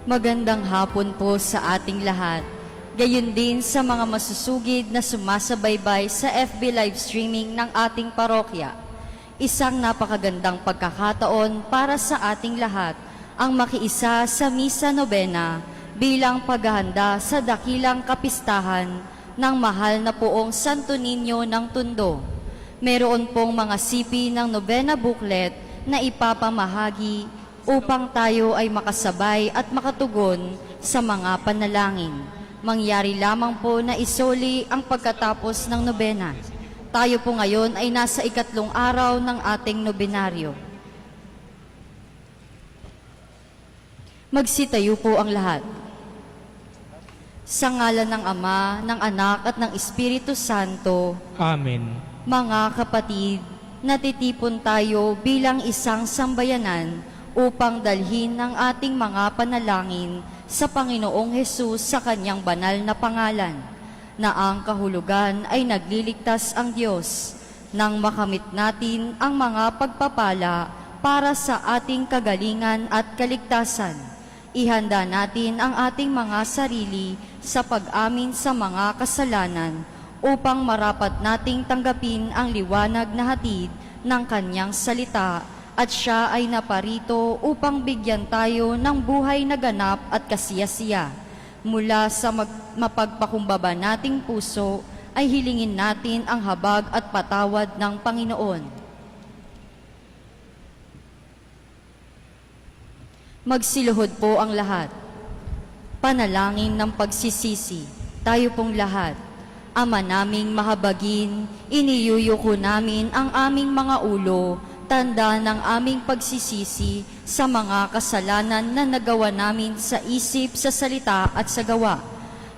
Magandang hapon po sa ating lahat. Gayon din sa mga masusugid na sumasabay-bay sa FB live streaming ng ating parokya. Isang napakagandang pagkakataon para sa ating lahat ang makiisa sa Misa Nobena bilang paghahanda sa dakilang kapistahan ng mahal na poong Santo Niño ng Tondo. Meron pong mga sipi ng Nobena booklet na ipapamahagi upang tayo ay makasabay at makatugon sa mga panalangin. Mangyari lamang po na isoli ang pagkatapos ng nobena. Tayo po ngayon ay nasa 3 araw ng ating nobenaryo. Magsitayo po ang lahat. Sa ngalan ng Ama, ng Anak at ng Espiritu Santo. Amen. Mga kapatid, natitipon tayo bilang isang sambayanan upang dalhin ang ating mga panalangin sa Panginoong Hesus sa kanyang banal na pangalan, na ang kahulugan ay nagliligtas ang Diyos, nang makamit natin ang mga pagpapala para sa ating kagalingan at kaligtasan. Ihanda natin ang ating mga sarili sa pag-amin sa mga kasalanan upang marapat nating tanggapin ang liwanag na hatid ng kanyang salita, at siya ay naparito upang bigyan tayo ng buhay na ganap at kasiyasiya. Mula sa mapagpakumbaba nating puso ay hilingin natin ang habag at patawad ng Panginoon. Magsiluhod po ang lahat. Panalangin ng pagsisisi. Tayo pong lahat. Ama naming mahabagin, iniyuyuko namin ang aming mga ulo, tanda ng aming pagsisisi sa mga kasalanan na nagawa namin sa isip, sa salita at sa gawa.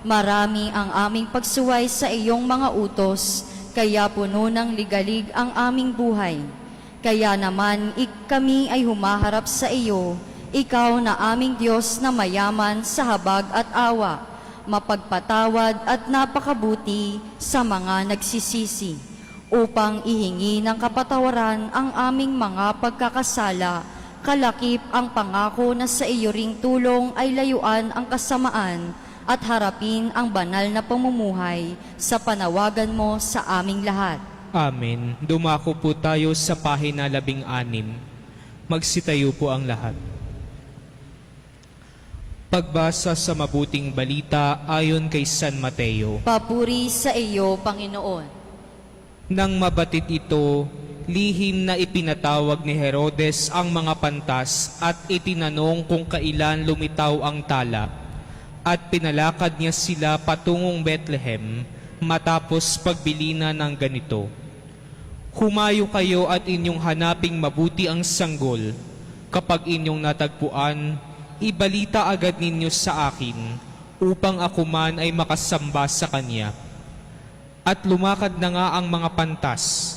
Marami ang aming pagsuway sa iyong mga utos, kaya puno ng ligalig ang aming buhay. Kaya naman kami ay humaharap sa iyo, ikaw na aming Diyos na mayaman sa habag at awa, mapagpatawad at napakabuti sa mga nagsisisi, upang ihingi ng kapatawaran ang aming mga pagkakasala, kalakip ang pangako na sa iyo ring tulong ay layuan ang kasamaan at harapin ang banal na pamumuhay sa panawagan mo sa aming lahat. Amen. Dumako po tayo sa pahina 16. Magsitayo po ang lahat. Pagbasa sa mabuting balita ayon kay San Mateo. Papuri sa iyo, Panginoon. Nang mabatid ito, lihim na ipinatawag ni Herodes ang mga pantas at itinanong kung kailan lumitaw ang tala, at pinalakad niya sila patungong Bethlehem matapos pagbilina ng ganito. Humayo kayo at inyong hanaping mabuti ang sanggol. Kapag inyong natagpuan, ibalita agad ninyo sa akin upang ako man ay makasamba sa kanya. At lumakad na nga ang mga pantas.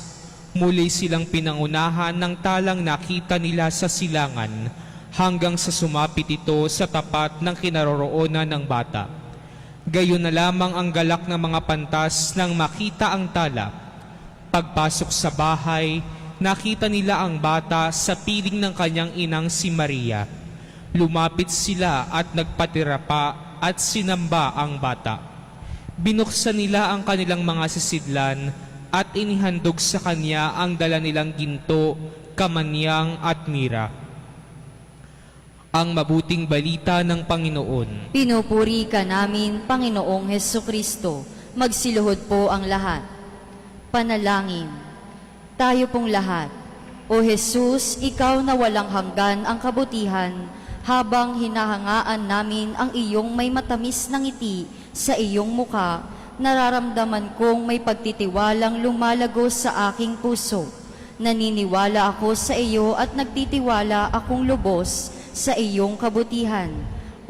Muli silang pinangunahan ng talang nakita nila sa silangan hanggang sa sumapit ito sa tapat ng kinaroroonan ng bata. Gayon na lamang ang galak ng mga pantas nang makita ang tala. Pagpasok sa bahay, nakita nila ang bata sa piling ng kanyang inang si Maria. Lumapit sila at nagpatira pa at sinamba ang bata. Binuksan nila ang kanilang mga sisidlan at inihandog sa kanya ang dala nilang ginto, kamanyang at mira. Ang mabuting balita ng Panginoon. Pinupuri ka namin, Panginoong Hesukristo. Magsiluhod po ang lahat. Panalangin. Tayo pong lahat. O Jesus, ikaw na walang hanggan ang kabutihan, habang hinahangaan namin ang iyong may matamis na ngiti sa iyong muka, nararamdaman kong may pagtitiwalang lumalago sa aking puso. Naniniwala ako sa iyo at nagtitiwala akong lubos sa iyong kabutihan,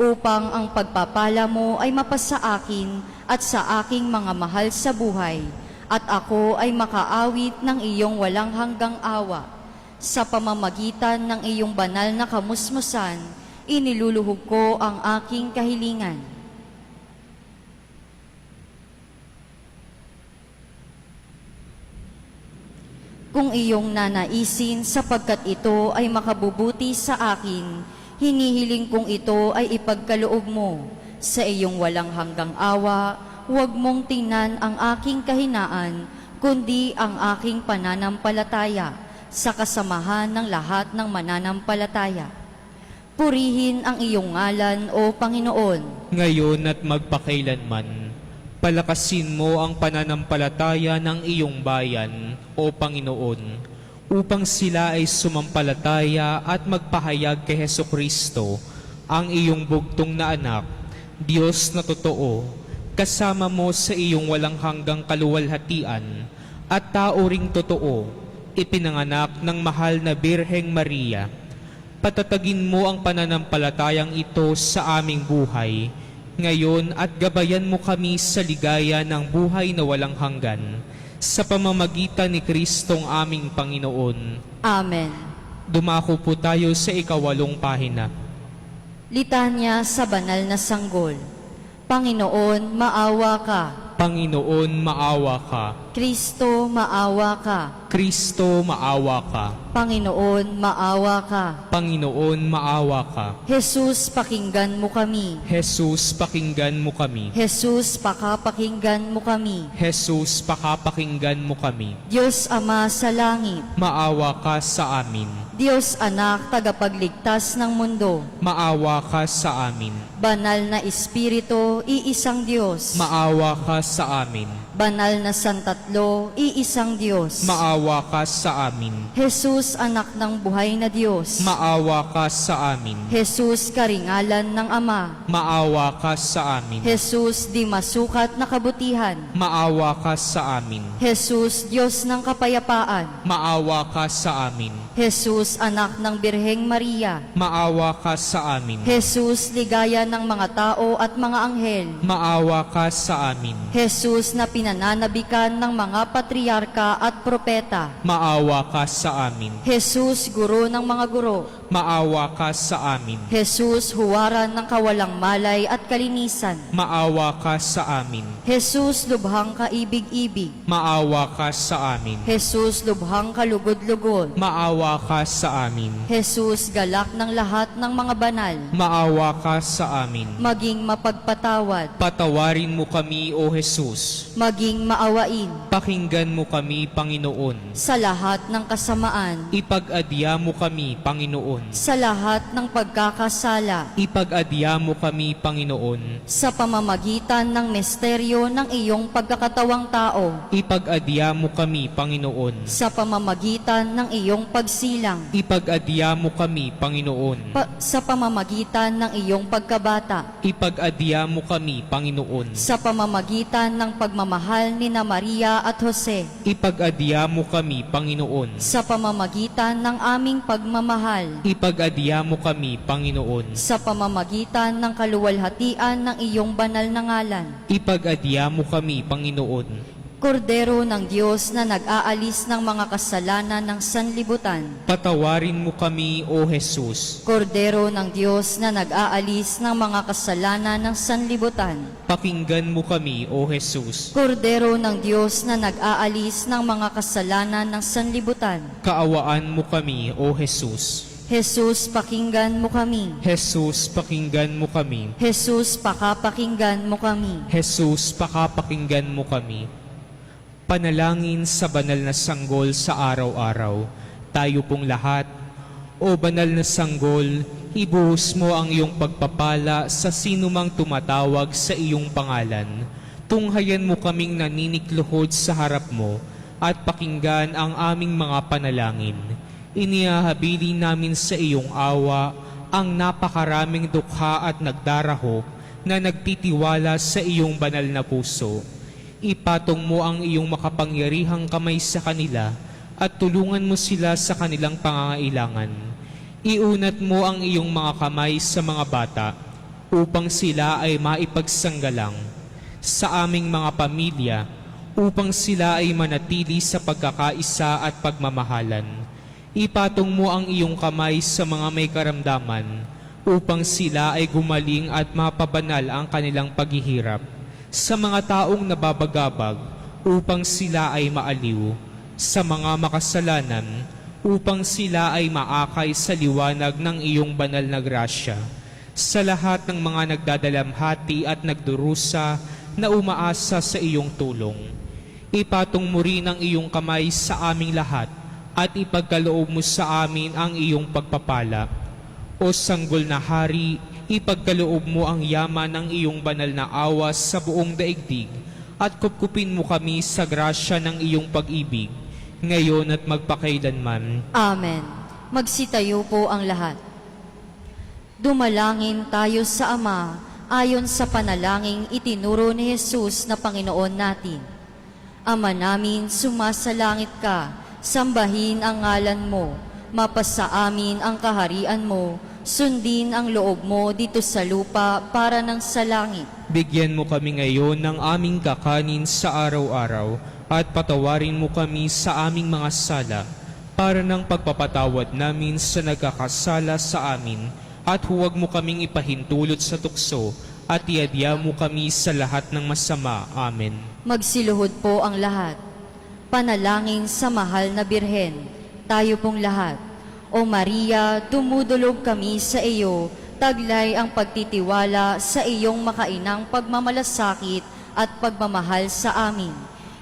upang ang pagpapala mo ay mapasa akin at sa aking mga mahal sa buhay, at ako ay makaawit ng iyong walang hanggang awa. Sa pamamagitan ng iyong banal na kamusmusan, iniluluhog ko ang aking kahilingan. Kung iyong nanaisin sapagkat ito ay makabubuti sa akin, Hinihiling kong ito ay ipagkaloob mo. Sa iyong walang hanggang awa, huwag mong tingnan ang aking kahinaan, kundi ang aking pananampalataya sa kasamahan ng lahat ng mananampalataya. Purihin ang iyong ngalan, O Panginoon. Ngayon at magpakailanman, palakasin mo ang pananampalataya ng iyong bayan, O Panginoon, upang sila ay sumampalataya at magpahayag kay Hesukristo, ang iyong bugtong na anak, Diyos na totoo, kasama mo sa iyong walang hanggang kaluwalhatian, at tao ring totoo, ipinanganak ng mahal na Birheng Maria. Patatagin mo ang pananampalatayang ito sa aming buhay, ngayon at gabayan mo kami sa ligaya ng buhay na walang hanggan, sa pamamagitan ni Kristong aming Panginoon. Amen. Dumako po tayo sa 8 pahina. Litanya sa Banal na Sanggol. Panginoon, maawa ka. Panginoon, maawa ka. Kristo, maawa ka. Kristo, maawa ka. Panginoon, maawa ka. Panginoon, maawa ka. Jesus, pakinggan mo kami. Jesus, pakinggan mo kami. Jesus, pakapakinggan mo kami. Jesus, pakapakinggan mo kami. Diyos Ama sa langit, Maawa ka sa amin. Diyos Anak, tagapagligtas ng mundo, Maawa ka sa amin. Banal na Espiritu, iisang Diyos. Maawa ka sa amin. Banal na Santatlo, iisang Diyos. Maawa ka sa amin. Jesus, anak ng buhay na Diyos. Maawa ka sa amin. Jesus, karingalan ng Ama. Maawa ka sa amin. Jesus, di masukat na kabutihan. Maawa ka sa amin. Jesus, Diyos ng kapayapaan. Maawa ka sa amin. Jesus, anak ng Birheng Maria. Maawa ka sa amin. Jesus, ligaya ng mga tao at mga anghel. Maawa ka sa amin. Jesus, na pinananabikan ng mga patriarka at propeta. Maawa ka sa amin. Jesus, guro ng mga guro. Maawa ka sa amin. Jesus, huwaran ng kawalang malay at kalinisan. Maawa ka sa amin. Jesus, lubhang kaibig-ibig. Maawa ka sa amin. Jesus, lubhang kalugod-lugod. Maawa ka sa amin. Jesus, galak ng lahat ng mga banal. Maawa ka sa amin. Maging mapagpatawad. Patawarin mo kami, O Jesus. Maging maawain. Pakinggan mo kami, Panginoon. Sa lahat ng kasamaan. Ipag-adya mo kami, Panginoon. Sa lahat ng pagkakasala. Ipag-adya mo kami, Panginoon. Sa pamamagitan ng misteryo ng iyong pagkakatawang tao. Ipag-adya mo kami, Panginoon. Sa pamamagitan ng iyong pagsilang. Ipag-adya mo kami, Panginoon. Sa pamamagitan ng iyong pagkabata. Ipag-adya mo kami, Panginoon. Sa pamamagitan ng pagmamahal ni na Maria at Jose. Ipag-adya mo kami, Panginoon. Sa pamamagitan ng aming pagmamahal. Ipag-adya mo kami, Panginoon. Sa pamamagitan ng kaluwalhatian ng iyong banal na ngalan. Ipag-adya mo kami, Panginoon. Kordero ng Diyos na nag-aalis ng mga kasalanan ng sanlibutan. Patawarin mo kami, O Jesus. Kordero ng Diyos na nag-aalis ng mga kasalanan ng sanlibutan. Pakinggan mo kami, O Jesus. Kordero ng Diyos na nag-aalis ng mga kasalanan ng sanlibutan. Kaawaan mo kami, O Jesus. Jesus, pakinggan mo kami. Jesus, pakinggan mo kami. Jesus, pakapakinggan mo kami. Jesus, pakapakinggan mo kami. Panalangin sa banal na sanggol sa araw-araw. Tayo pong lahat, O banal na sanggol, ibuhos mo ang iyong pagpapala sa sinumang tumatawag sa iyong pangalan. Tunghayan mo kaming naninikluhod sa harap mo at pakinggan ang aming mga panalangin. Inihahabili namin sa iyong awa ang napakaraming dukha at nagdarahop na nagtitiwala sa iyong banal na puso. Ipatong mo ang iyong makapangyarihang kamay sa kanila at tulungan mo sila sa kanilang pangangailangan. Iunat mo ang iyong mga kamay sa mga bata upang sila ay maipagsanggalang, sa aming mga pamilya upang sila ay manatili sa pagkakaisa at pagmamahalan. Ipatong mo ang iyong kamay sa mga may karamdaman upang sila ay gumaling at mapabanal ang kanilang paghihirap. Sa mga taong nababagabag upang sila ay maaliw, sa mga makasalanan upang sila ay maakay sa liwanag ng iyong banal na grasya. Sa lahat ng mga nagdadalamhati at nagdurusa na umaasa sa iyong tulong, ipatong mo rin ang iyong kamay sa aming lahat at ipagkaloob mo sa amin ang iyong pagpapala. O sanggol na hari, ipagkaloob mo ang yaman ng iyong banal na awas sa buong daigdig at kupkupin mo kami sa grasya ng iyong pag-ibig, ngayon at magpakailanman. Amen. Magsitayo po ang lahat. Dumalangin tayo sa Ama ayon sa panalangin itinuro ni Jesus na Panginoon natin. Ama namin, sumasalangit ka, sambahin ang ngalan mo, mapasa amin ang kaharian mo, sundin ang loob mo dito sa lupa para ng sa langit. Bigyan mo kami ngayon ng aming kakanin sa araw-araw at patawarin mo kami sa aming mga sala para ng pagpapatawad namin sa nagkakasala sa amin, at huwag mo kaming ipahintulot sa tukso at iadya mo kami sa lahat ng masama. Amen. Magsiluhod po ang lahat. Panalangin sa mahal na Birhen, tayo pong lahat. O Maria, dumudulog kami sa iyo, taglay ang pagtitiwala sa iyong makainang pagmamalasakit at pagmamahal sa amin.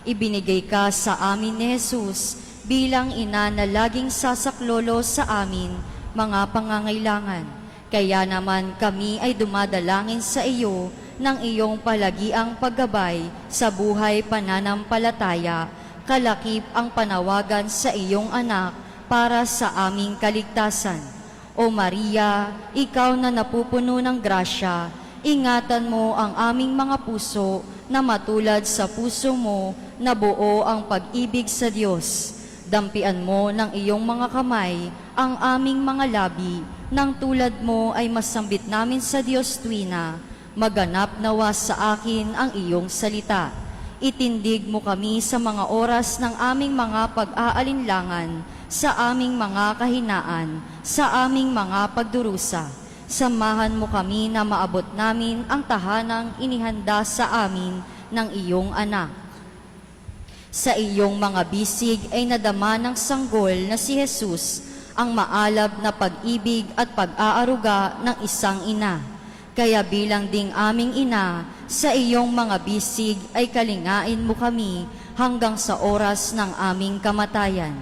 Ibinigay ka sa amin ni Jesus bilang ina na laging sasaklolo sa amin mga pangangailangan. Kaya naman kami ay dumadalangin sa iyo ng iyong palagiang paggabay sa buhay pananampalataya, kalakip ang panawagan sa iyong anak para sa aming kaligtasan. O Maria, ikaw na napupuno ng grasya, ingatan mo ang aming mga puso na matulad sa puso mo na buo ang pag-ibig sa Diyos. Dampian mo ng iyong mga kamay ang aming mga labi, nang tulad mo ay masambit namin sa Diyos tuwina. Maganap nawa sa akin ang iyong salita. Itindig mo kami sa mga oras ng aming mga pag-aalinlangan, sa aming mga kahinaan, sa aming mga pagdurusa. Samahan mo kami na maabot namin ang tahanang inihanda sa amin ng iyong anak. Sa iyong mga bisig ay nadama ng sanggol na si Jesus ang maalab na pag-ibig at pag-aaruga ng isang ina. Kaya bilang ding aming ina, sa iyong mga bisig ay kalingain mo kami hanggang sa oras ng aming kamatayan.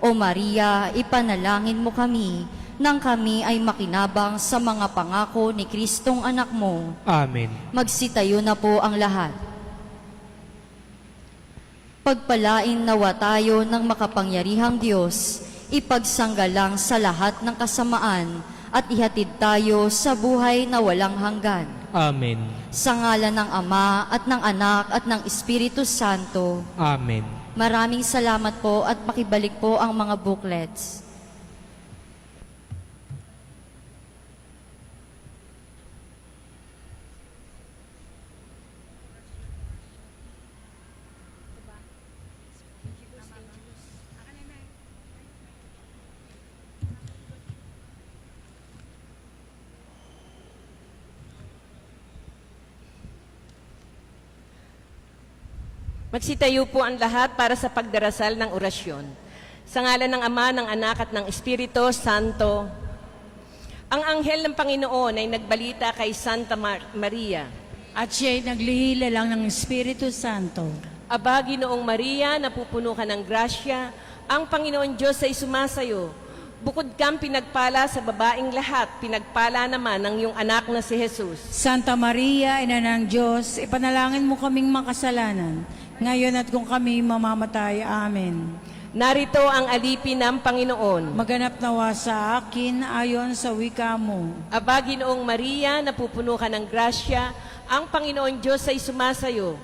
O Maria, ipanalangin mo kami nang kami ay makinabang sa mga pangako ni Kristong anak mo. Amen. Magsitayo na po ang lahat. Pagpalain nawa tayo ng makapangyarihang Diyos, ipagsanggalang sa lahat ng kasamaan at ihatid tayo sa buhay na walang hanggan. Amen. Sa ngalan ng Ama at ng Anak at ng Espiritu Santo. Amen. Maraming salamat po at pakibalik po ang mga booklets. Magsitayo po ang lahat para sa pagdarasal ng orasyon. Sa ngalan ng Ama, ng Anak at ng Espiritu Santo. Ang anghel ng Panginoon ay nagbalita kay Santa Maria. At siya'y naglihila lang ng Espiritu Santo. Aba, Ginoong Maria, napupuno ka ng grasya, ang Panginoon Diyos ay sumasayo. Bukod kang pinagpala sa babaing lahat, pinagpala naman ang iyong anak na si Jesus. Santa Maria, Ina ng Diyos, ipanalangin mo kaming makasalanan, ngayon at kung kami mamamatay. Amen. Narito ang alipin ng Panginoon. Maganap nawa sa akin ayon sa wika mo. Aba, Ginoong Maria, napupuno ka ng grasya, ang Panginoon Diyos ay sumasayo.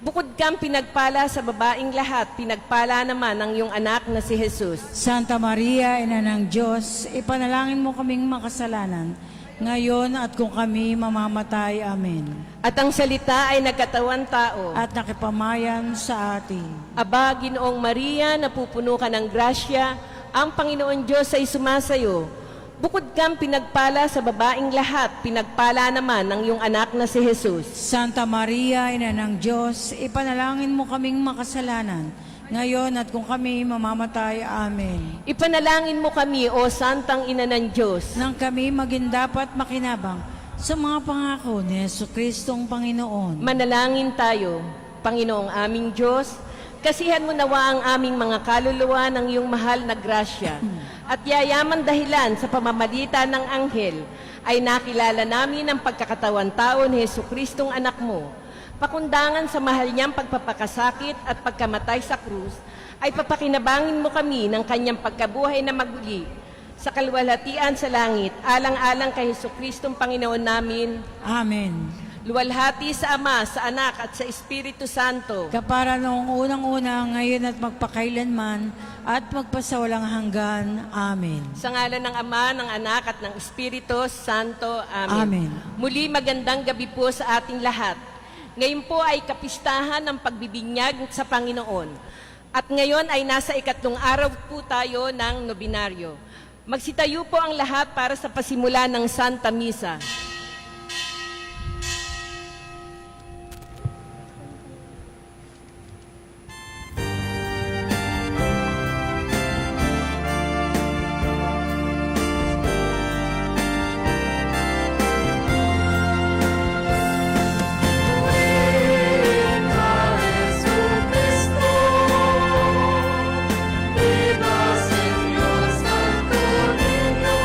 Bukod kang pinagpala sa babaing lahat, pinagpala naman ang iyong anak na si Jesus. Santa Maria, Ina ng Diyos, ipanalangin mo kaming makasalanan, ngayon at kung kami mamamatay. Amen. At ang salita ay nagkatawan tao. At nakipamayan sa atin. Aba, Ginoong Maria, napupuno ka ng grasya, ang Panginoon Diyos ay sumasayo. Bukod kang pinagpala sa babaing lahat, pinagpala naman ang iyong anak na si Jesus. Santa Maria, Ina ng Diyos, ipanalangin mo kaming makasalanan, ngayon at kung kami mamamatay. Amen. Ipanalangin mo kami, O Santang Ina ng Diyos, Nang kami maging dapat makinabang sa mga pangako ni Jesucristong Panginoon. manalangin tayo. Panginoong aming Diyos, kasihan mo nawa ang aming mga kaluluwa ng iyong mahal na grasya at yayaman dahilan sa pamamagitan ng anghel ay nakilala namin ang pagkakatawan tao ni Jesucristong anak mo. Pakundangan sa mahal niyang pagpapakasakit at pagkamatay sa krus, ay papakinabangin mo kami ng kanyang pagkabuhay na maguli sa kalwalhatian sa langit, alang-alang kay Jesucristong Panginoon namin. Amen. Luwalhati sa Ama, sa Anak at sa Espiritu Santo. Kapara noong unang-una, ngayon at magpakailanman, at magpasawalang hanggan. Amen. Sa ngalan ng Ama, ng Anak at ng Espiritu Santo. Amen. Amen. Muli magandang gabi po sa ating lahat. Ngayon po ay kapistahan ng pagbibinyag sa Panginoon. At ngayon ay nasa 3 araw po tayo ng nobinaryo. Magsitayo po ang lahat para sa pasimula ng Santa Misa. Señor Santo Niño,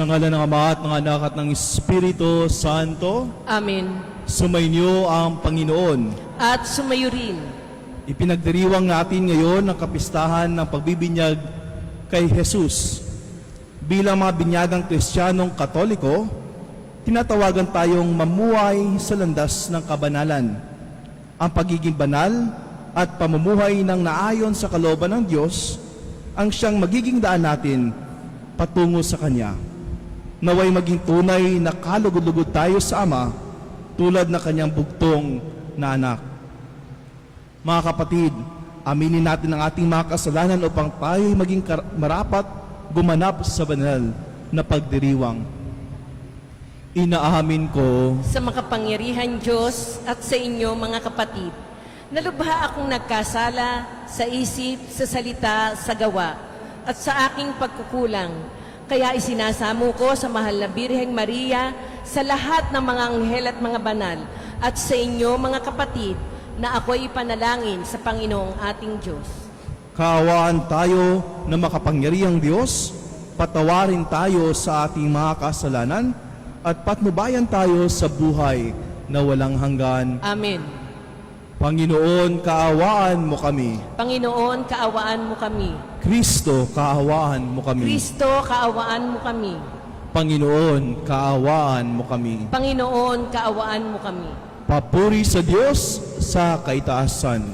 Sa ngalan ng Ama at ng Anak at ng Espiritu Santo, Amen. sumainyo ang Panginoon. At sumayo rin. Ipinagdiriwang natin ngayon ang kapistahan ng pagbibinyag kay Jesus. Bilang mga binyagang Kristiyanong Katoliko, tinatawagan tayong mamuhay sa landas ng kabanalan. Ang pagiging banal at pamumuhay ng naayon sa kalooban ng Diyos ang siyang magiging daan natin patungo sa Kanya. Naway maging tunay na kalugod-lugod tayo sa Ama tulad na Kanyang bugtong na anak. Mga kapatid, aminin natin ang ating mga kasalanan upang tayo maging marapat gumanap sa banal na pagdiriwang. Inaamin ko Sa makapangyarihan Diyos at sa inyo mga kapatid, nalubha akong nagkasala sa isip, sa salita, sa gawa, at sa aking pagkukulang. Kaya isinasamo ko sa mahal na Birheng Maria, sa lahat ng mga anghel at mga banal, at sa inyo mga kapatid, na ako'y ipanalangin sa Panginoong ating Diyos. kaawaan tayo na makapangyarihang Diyos, patawarin tayo sa ating mga kasalanan, at patnubayan tayo sa buhay na walang hanggan. Amen. Panginoon, kaawaan mo kami. Panginoon, kaawaan mo kami. Kristo, kaawaan mo kami. Kristo, kaawaan mo kami. Panginoon, kaawaan mo kami. Panginoon, kaawaan mo kami. Papuri sa Diyos sa kaitaasan.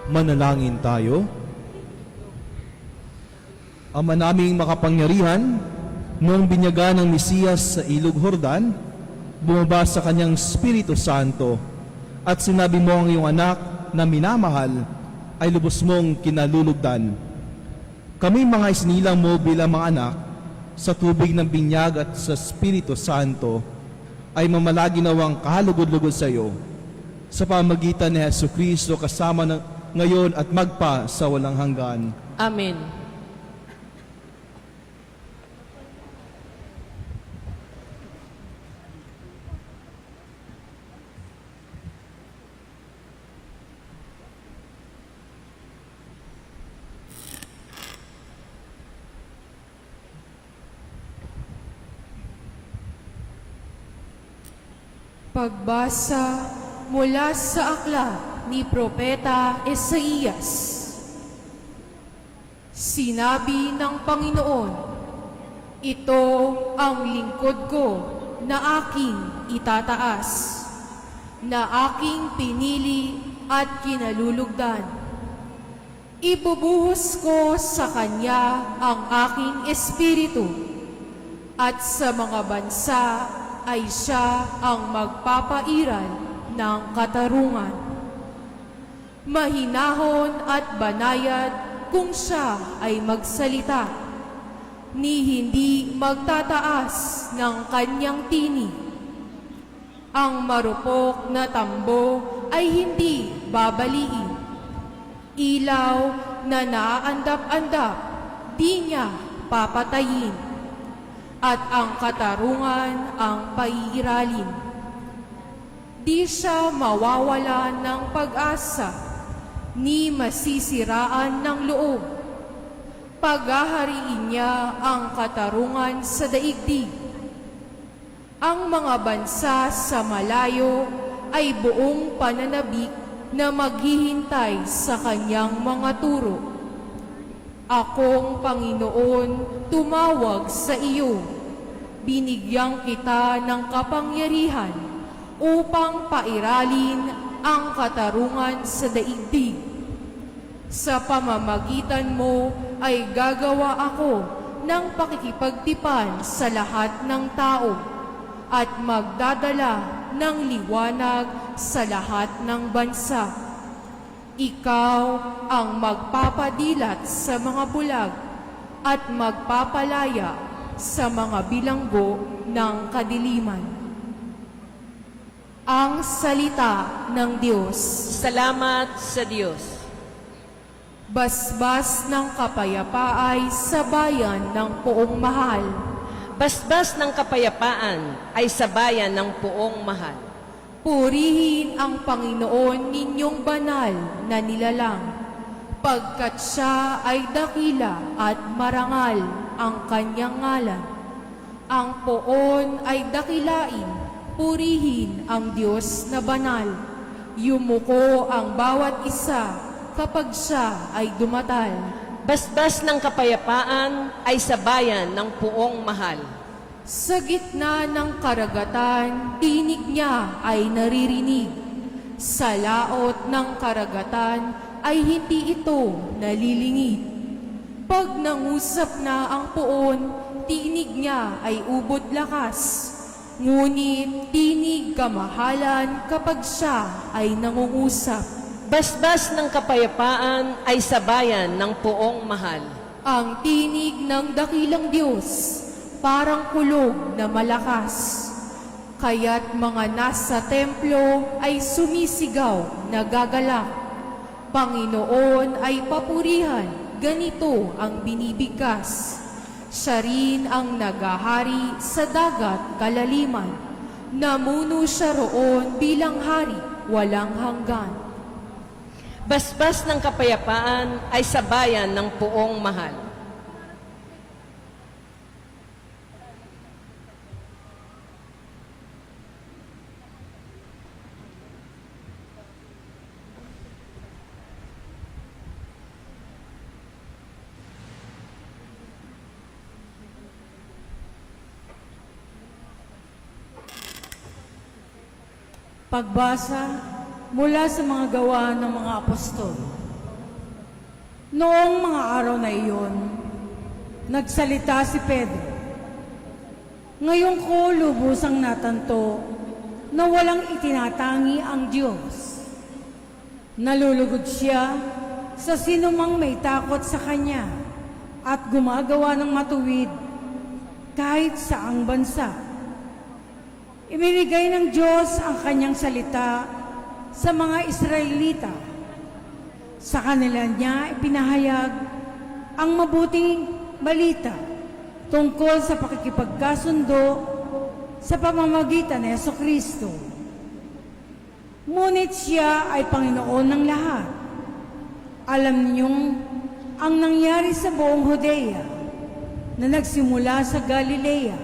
Manalangin tayo. Ama naming makapangyarihan, noong binyagan ng Mesiyas sa Ilog Jordan, bumaba sa kanyang Espiritu Santo at sinabi mo ang iyong anak na minamahal ay lubos mong kinalulugdan. Kami mga isinilang mo bilang mga anak sa tubig ng binyag at sa Espiritu Santo ay mamalagi nawang kahalugod-lugod sa iyo sa pamagitan ni Jesucristo kasama ngayon at magpa sa walang hanggan. Amen. Pagbasa mula sa aklat ni Propeta Isaías. Sinabi ng Panginoon, "Ito ang lingkod ko na aking itataas, na aking pinili at kinalulugdan. Ibubuhos ko sa kanya ang aking espiritu, at sa mga bansa ay siya ang magpapairal ng katarungan. Mahinahon at banayad kung siya ay magsalita, ni hindi magtataas ng kanyang tinig. Ang marupok na tambo ay hindi babaliin. Ilaw na naaandap-andap, di niya papatayin. At ang katarungan ang paiiralin. Di siya mawawala ng pag-asa, ni masisiraan ng loob. Paghahariin niya ang katarungan sa daigdig. Ang mga bansa sa malayo ay buong pananabik na maghihintay sa kanyang mga turo. Akong Panginoon, tumawag sa iyo. Binigyan kita ng kapangyarihan upang pairalin ang katarungan sa daigdig. Sa pamamagitan mo ay gagawa ako ng pakikipagtipan sa lahat ng tao at magdadala ng liwanag sa lahat ng bansa. Ikaw ang magpapadilat sa mga bulag at magpapalaya sa mga bilanggo ng kadiliman." Ang salita ng Diyos. Salamat sa Diyos. Basbas ng kapayapaan sa bayan ng Poong Mahal. Basbas ng kapayapaan ay sa bayan ng Poong Mahal. Purihin ang Panginoon ninyong banal na nilalang, pagkat siya ay dakila at marangal ang kanyang ngalan. Ang poon ay dakilain, purihin ang Diyos na banal. Yumuko ang bawat isa kapag siya ay dumatal. Basbas ng kapayapaan ay sa bayan ng Poong Mahal. Sa gitna ng karagatan, tinig niya ay naririnig. Sa laot ng karagatan ay hindi ito nalilingid. Pag nangusap na ang poon, tinig niya ay ubod lakas. Ngunit tinig kamahalan kapag siya ay nangungusap. Basbas ng kapayapaan ay sa bayan ng Poong Mahal. Ang tinig ng dakilang Diyos, parang kulog na malakas. Kaya't mga nasa templo ay sumisigaw, nagagalak. Panginoon ay papurihan, ganito ang binibigkas. Siya rin ang naghahari sa dagat kalaliman. Namuno siya roon bilang hari, walang hanggan. Basbas ng kapayapaan ay sa bayan ng Poong Mahal. Pagbasa mula sa mga gawa ng mga apostol. Noong mga araw na iyon, nagsalita si Pedro. Ngayon ko lubusang natanto na walang itinatangi ang Diyos. Nalulugod siya sa sinumang may takot sa Kanya at gumagawa ng matuwid kahit saang bansa. Ibinigay ng Diyos ang Kanyang salita sa mga Israelita. Sa kanila niya ipinahayag ang mabuting balita tungkol sa pakikipagkasundo sa pamamagitan ni Jesucristo. Ngunit siya ay Panginoon ng lahat. Alam ninyong ang nangyari sa buong Judea na nagsimula sa Galilea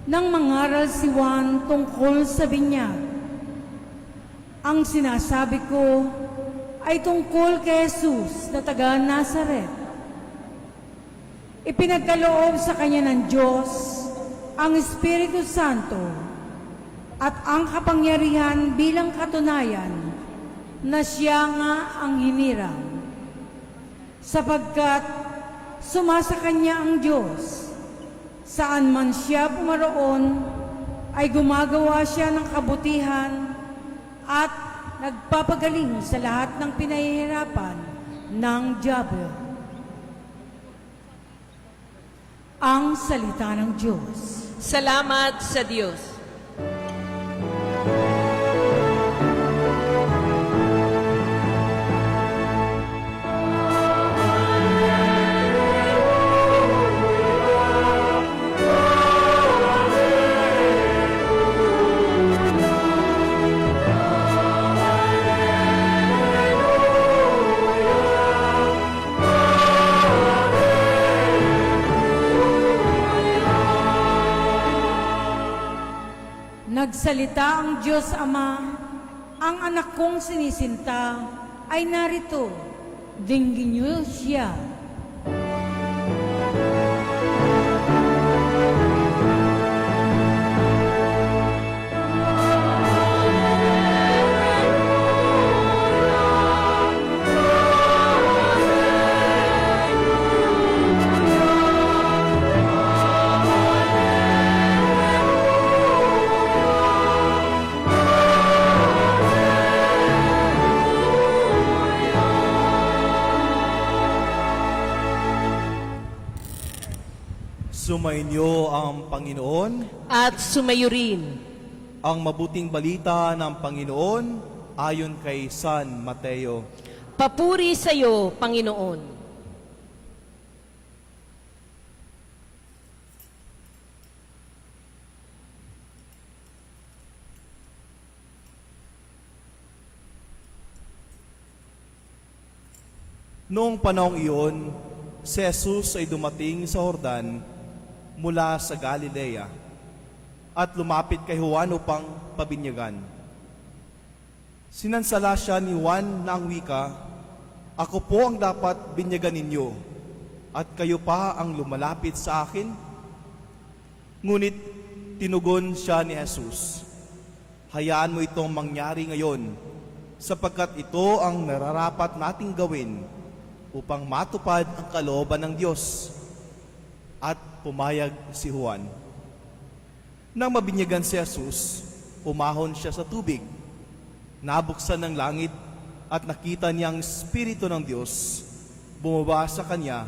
nang mangaral si Juan tungkol sa binyag. Ang sinasabi ko ay tungkol kay Jesus na taga Nazaret. Ipinagkaloob sa kanya ng Diyos ang Espiritu Santo at ang kapangyarihan bilang katunayan na siya nga ang hinirang. Sapagkat sumasa kanya ang Diyos, saan man siya pumaroon ay gumagawa siya ng kabutihan at nagpapagaling sa lahat ng pinahihirapan ng diablo. Ang salita ng Diyos. Salamat sa Diyos. Nagsalita ang Diyos Ama, ang anak kong sinisinta ay narito, dinggin niyo siya. Sumainyo ang Panginoon, At sumayo rin. ang mabuting balita ng Panginoon ayon kay San Mateo. Papuri sa iyo, Panginoon. Noong panahong iyon, si Jesus ay dumating sa Jordan mula sa Galilea at lumapit kay Juan upang pabinyagan. Sinansala siya ni Juan na ang wika, "Ako po ang dapat binyagan ninyo, at kayo pa ang lumalapit sa akin?" Ngunit tinugon siya ni Jesus, "Hayaan mo itong mangyari ngayon, sapagkat ito ang nararapat nating gawin upang matupad ang kalooban ng Diyos." At pumayag si Juan. Nang mabinyagan si Jesus, umahon siya sa tubig. Nabuksan ng langit at nakita niya ang Espiritu ng Diyos bumaba sa kanya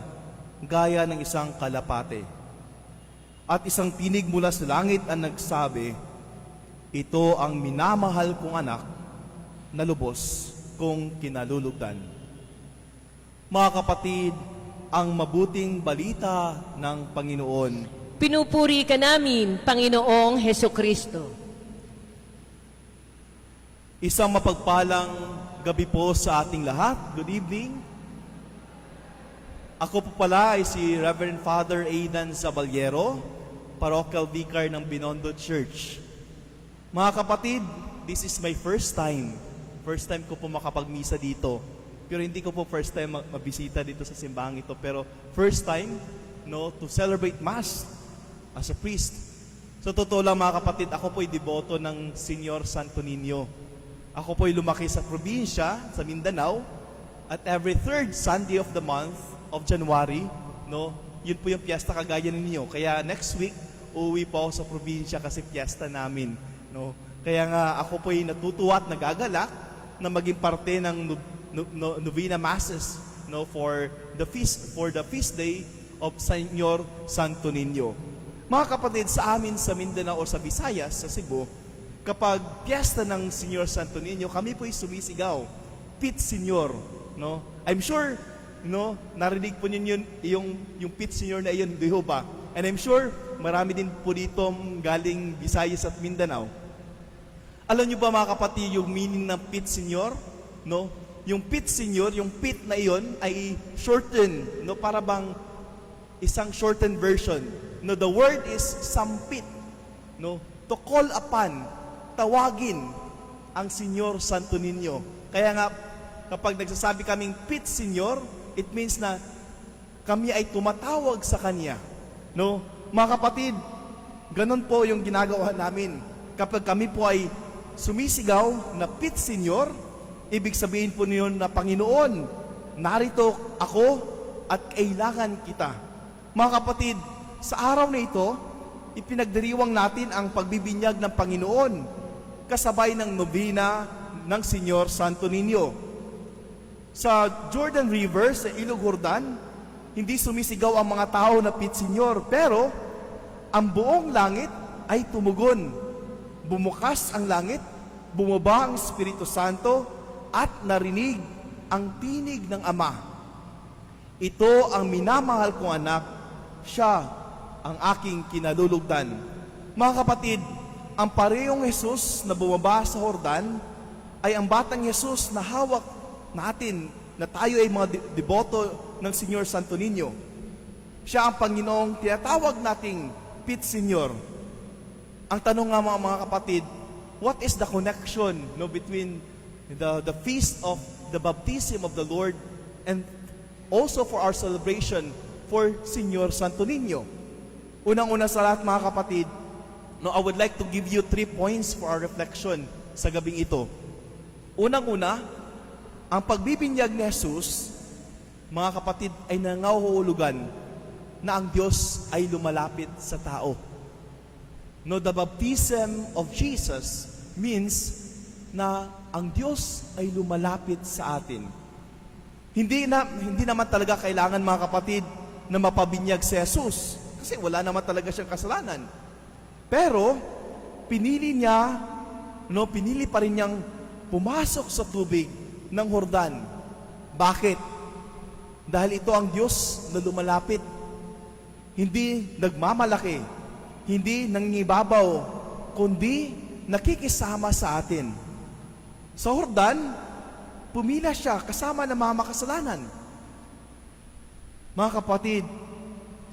gaya ng isang kalapate. At isang tinig mula sa langit ang nagsabi, "Ito ang minamahal kong anak na lubos kong kinalulugdan." Mga kapatid, ang mabuting balita ng Panginoon. Pinupuri ka namin, Panginoong Hesukristo. Isang mapagpalang gabi po sa ating lahat. Good evening. Ako po pala ay si Reverend Father Aidan Zaballero, Parochial Vicar ng Binondo Church. Mga kapatid, this is my first time. First time ko po makapagmisa dito. Pero hindi ko po first time mabisita dito sa simbahang ito. Pero first time, to celebrate Mass as a priest. Sa totoo lang mga kapatid, ako po'y deboto ng Senyor Santo Niño. Ako po'y lumaki sa probinsya, sa Mindanao, at every third Sunday of the month of January, no, yun po yung piyesta kagaya ninyo. Kaya next week, uuwi po ako sa probinsya kasi piyesta namin. No? Kaya nga ako po ay natutuwa at nagagalak na maging parte ng Novena Masses, no, for the feast day of Senyor Santo Niño. Mga kapatid, sa amin sa Mindanao o sa Visayas, sa Cebu, kapag piyesta ng Senyor Santo Niño, kami po ay sumisigaw, Pit Senyor, no? I'm sure, no, narinig po ninyo yung Pit Senyor na iyon, di ho ba? And I'm sure, marami din po dito galing Visayas at Mindanao. Alam niyo ba mga kapatid, yung meaning ng Pit Senyor, no? Yung Pit Senyor, yung pit na iyon ay shorten, no, para bang isang shortened version. No, the word is sampit, no, to call upon, tawagin ang Senyor Santo Niño. Kaya nga, kapag nagsasabi kaming Pit Senyor, it means na kami ay tumatawag sa Kanya. No? Mga kapatid, ganun po yung ginagawa namin. Kapag kami po ay sumisigaw na Pit Senyor, ibig sabihin po niyon na Panginoon, narito ako at kailangan kita. Mga kapatid, sa araw na ito, ipinagdiriwang natin ang pagbibinyag ng Panginoon kasabay ng nobena ng Senyor Santo Niño. Sa Jordan River, sa Ilog Jordan, hindi sumisigaw ang mga tao na Pit Senyor, pero ang buong langit ay tumugon. Bumukas ang langit, bumaba ang Espiritu Santo, at narinig ang tinig ng Ama. Ito ang minamahal kong anak, siya ang aking kinalulugdan. Mga kapatid, ang parehong Jesus na bumaba sa Jordan ay ang batang Jesus na hawak natin, na tayo ay mga deboto ng Senyor Santo Niño. Siya ang Panginoong tinatawag nating Pit Senyor. Ang tanong nga mga kapatid, what is the connection, no, between the feast of the baptism of the Lord and also for our celebration for Senyor Santo Niño? Unang-una sa lahat mga kapatid, no, I would like to give you 3 points for our reflection sa gabing ito. Unang-una, ang pagbibinyag ni Jesus, mga kapatid, ay nangauhulugan na ang Diyos ay lumalapit sa tao. No, the baptism of Jesus means na ang Diyos ay lumalapit sa atin. Hindi naman talaga kailangan mga kapatid na mapabinyag si Jesus. Kasi wala naman talaga siyang kasalanan. Pero, pinili pa rin niyang pumasok sa tubig ng Jordan. Bakit? Dahil ito ang Diyos na lumalapit. Hindi nagmamalaki, hindi nangingibabaw, kundi nakikisama sa atin. Sa Jordan, pumila siya kasama ng mga makasalanan. Mga kapatid,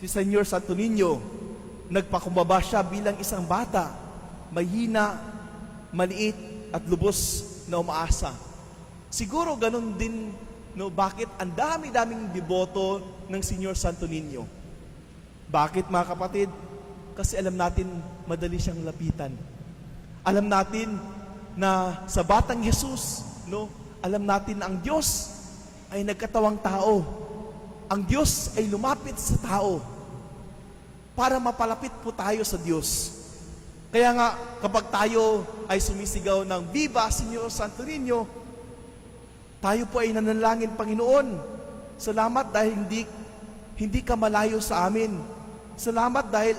si Senyor Santo Niño, nagpakumbaba siya bilang isang bata, mahina, maliit, at lubos na umaasa. Siguro ganun din, no, bakit ang dami-daming deboto ng Senyor Santo Niño. Bakit mga kapatid? Kasi alam natin, madali siyang lapitan. Alam natin na sa batang Jesus, no, alam natin na ang Diyos ay nagkatawang tao. Ang Diyos ay lumapit sa tao para mapalapit po tayo sa Diyos. Kaya nga, kapag tayo ay sumisigaw ng Viva Senyor Santo Niño, tayo po ay nanalangin, Panginoon, salamat dahil hindi ka malayo sa amin. Salamat dahil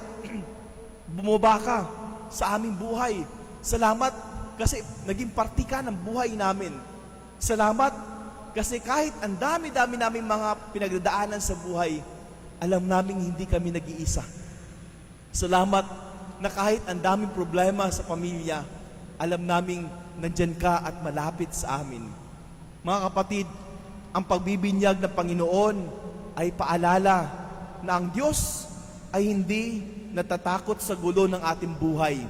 bumaba ka sa aming buhay. Salamat kasi naging parti ka ng buhay namin. Salamat kasi kahit ang dami-dami naming mga pinagdadaanan sa buhay, alam naming hindi kami nag-iisa. Salamat na kahit ang daming problema sa pamilya, alam naming nandyan ka at malapit sa amin. Mga kapatid, ang pagbibinyag ng Panginoon ay paalala na ang Diyos ay hindi natatakot sa gulo ng ating buhay.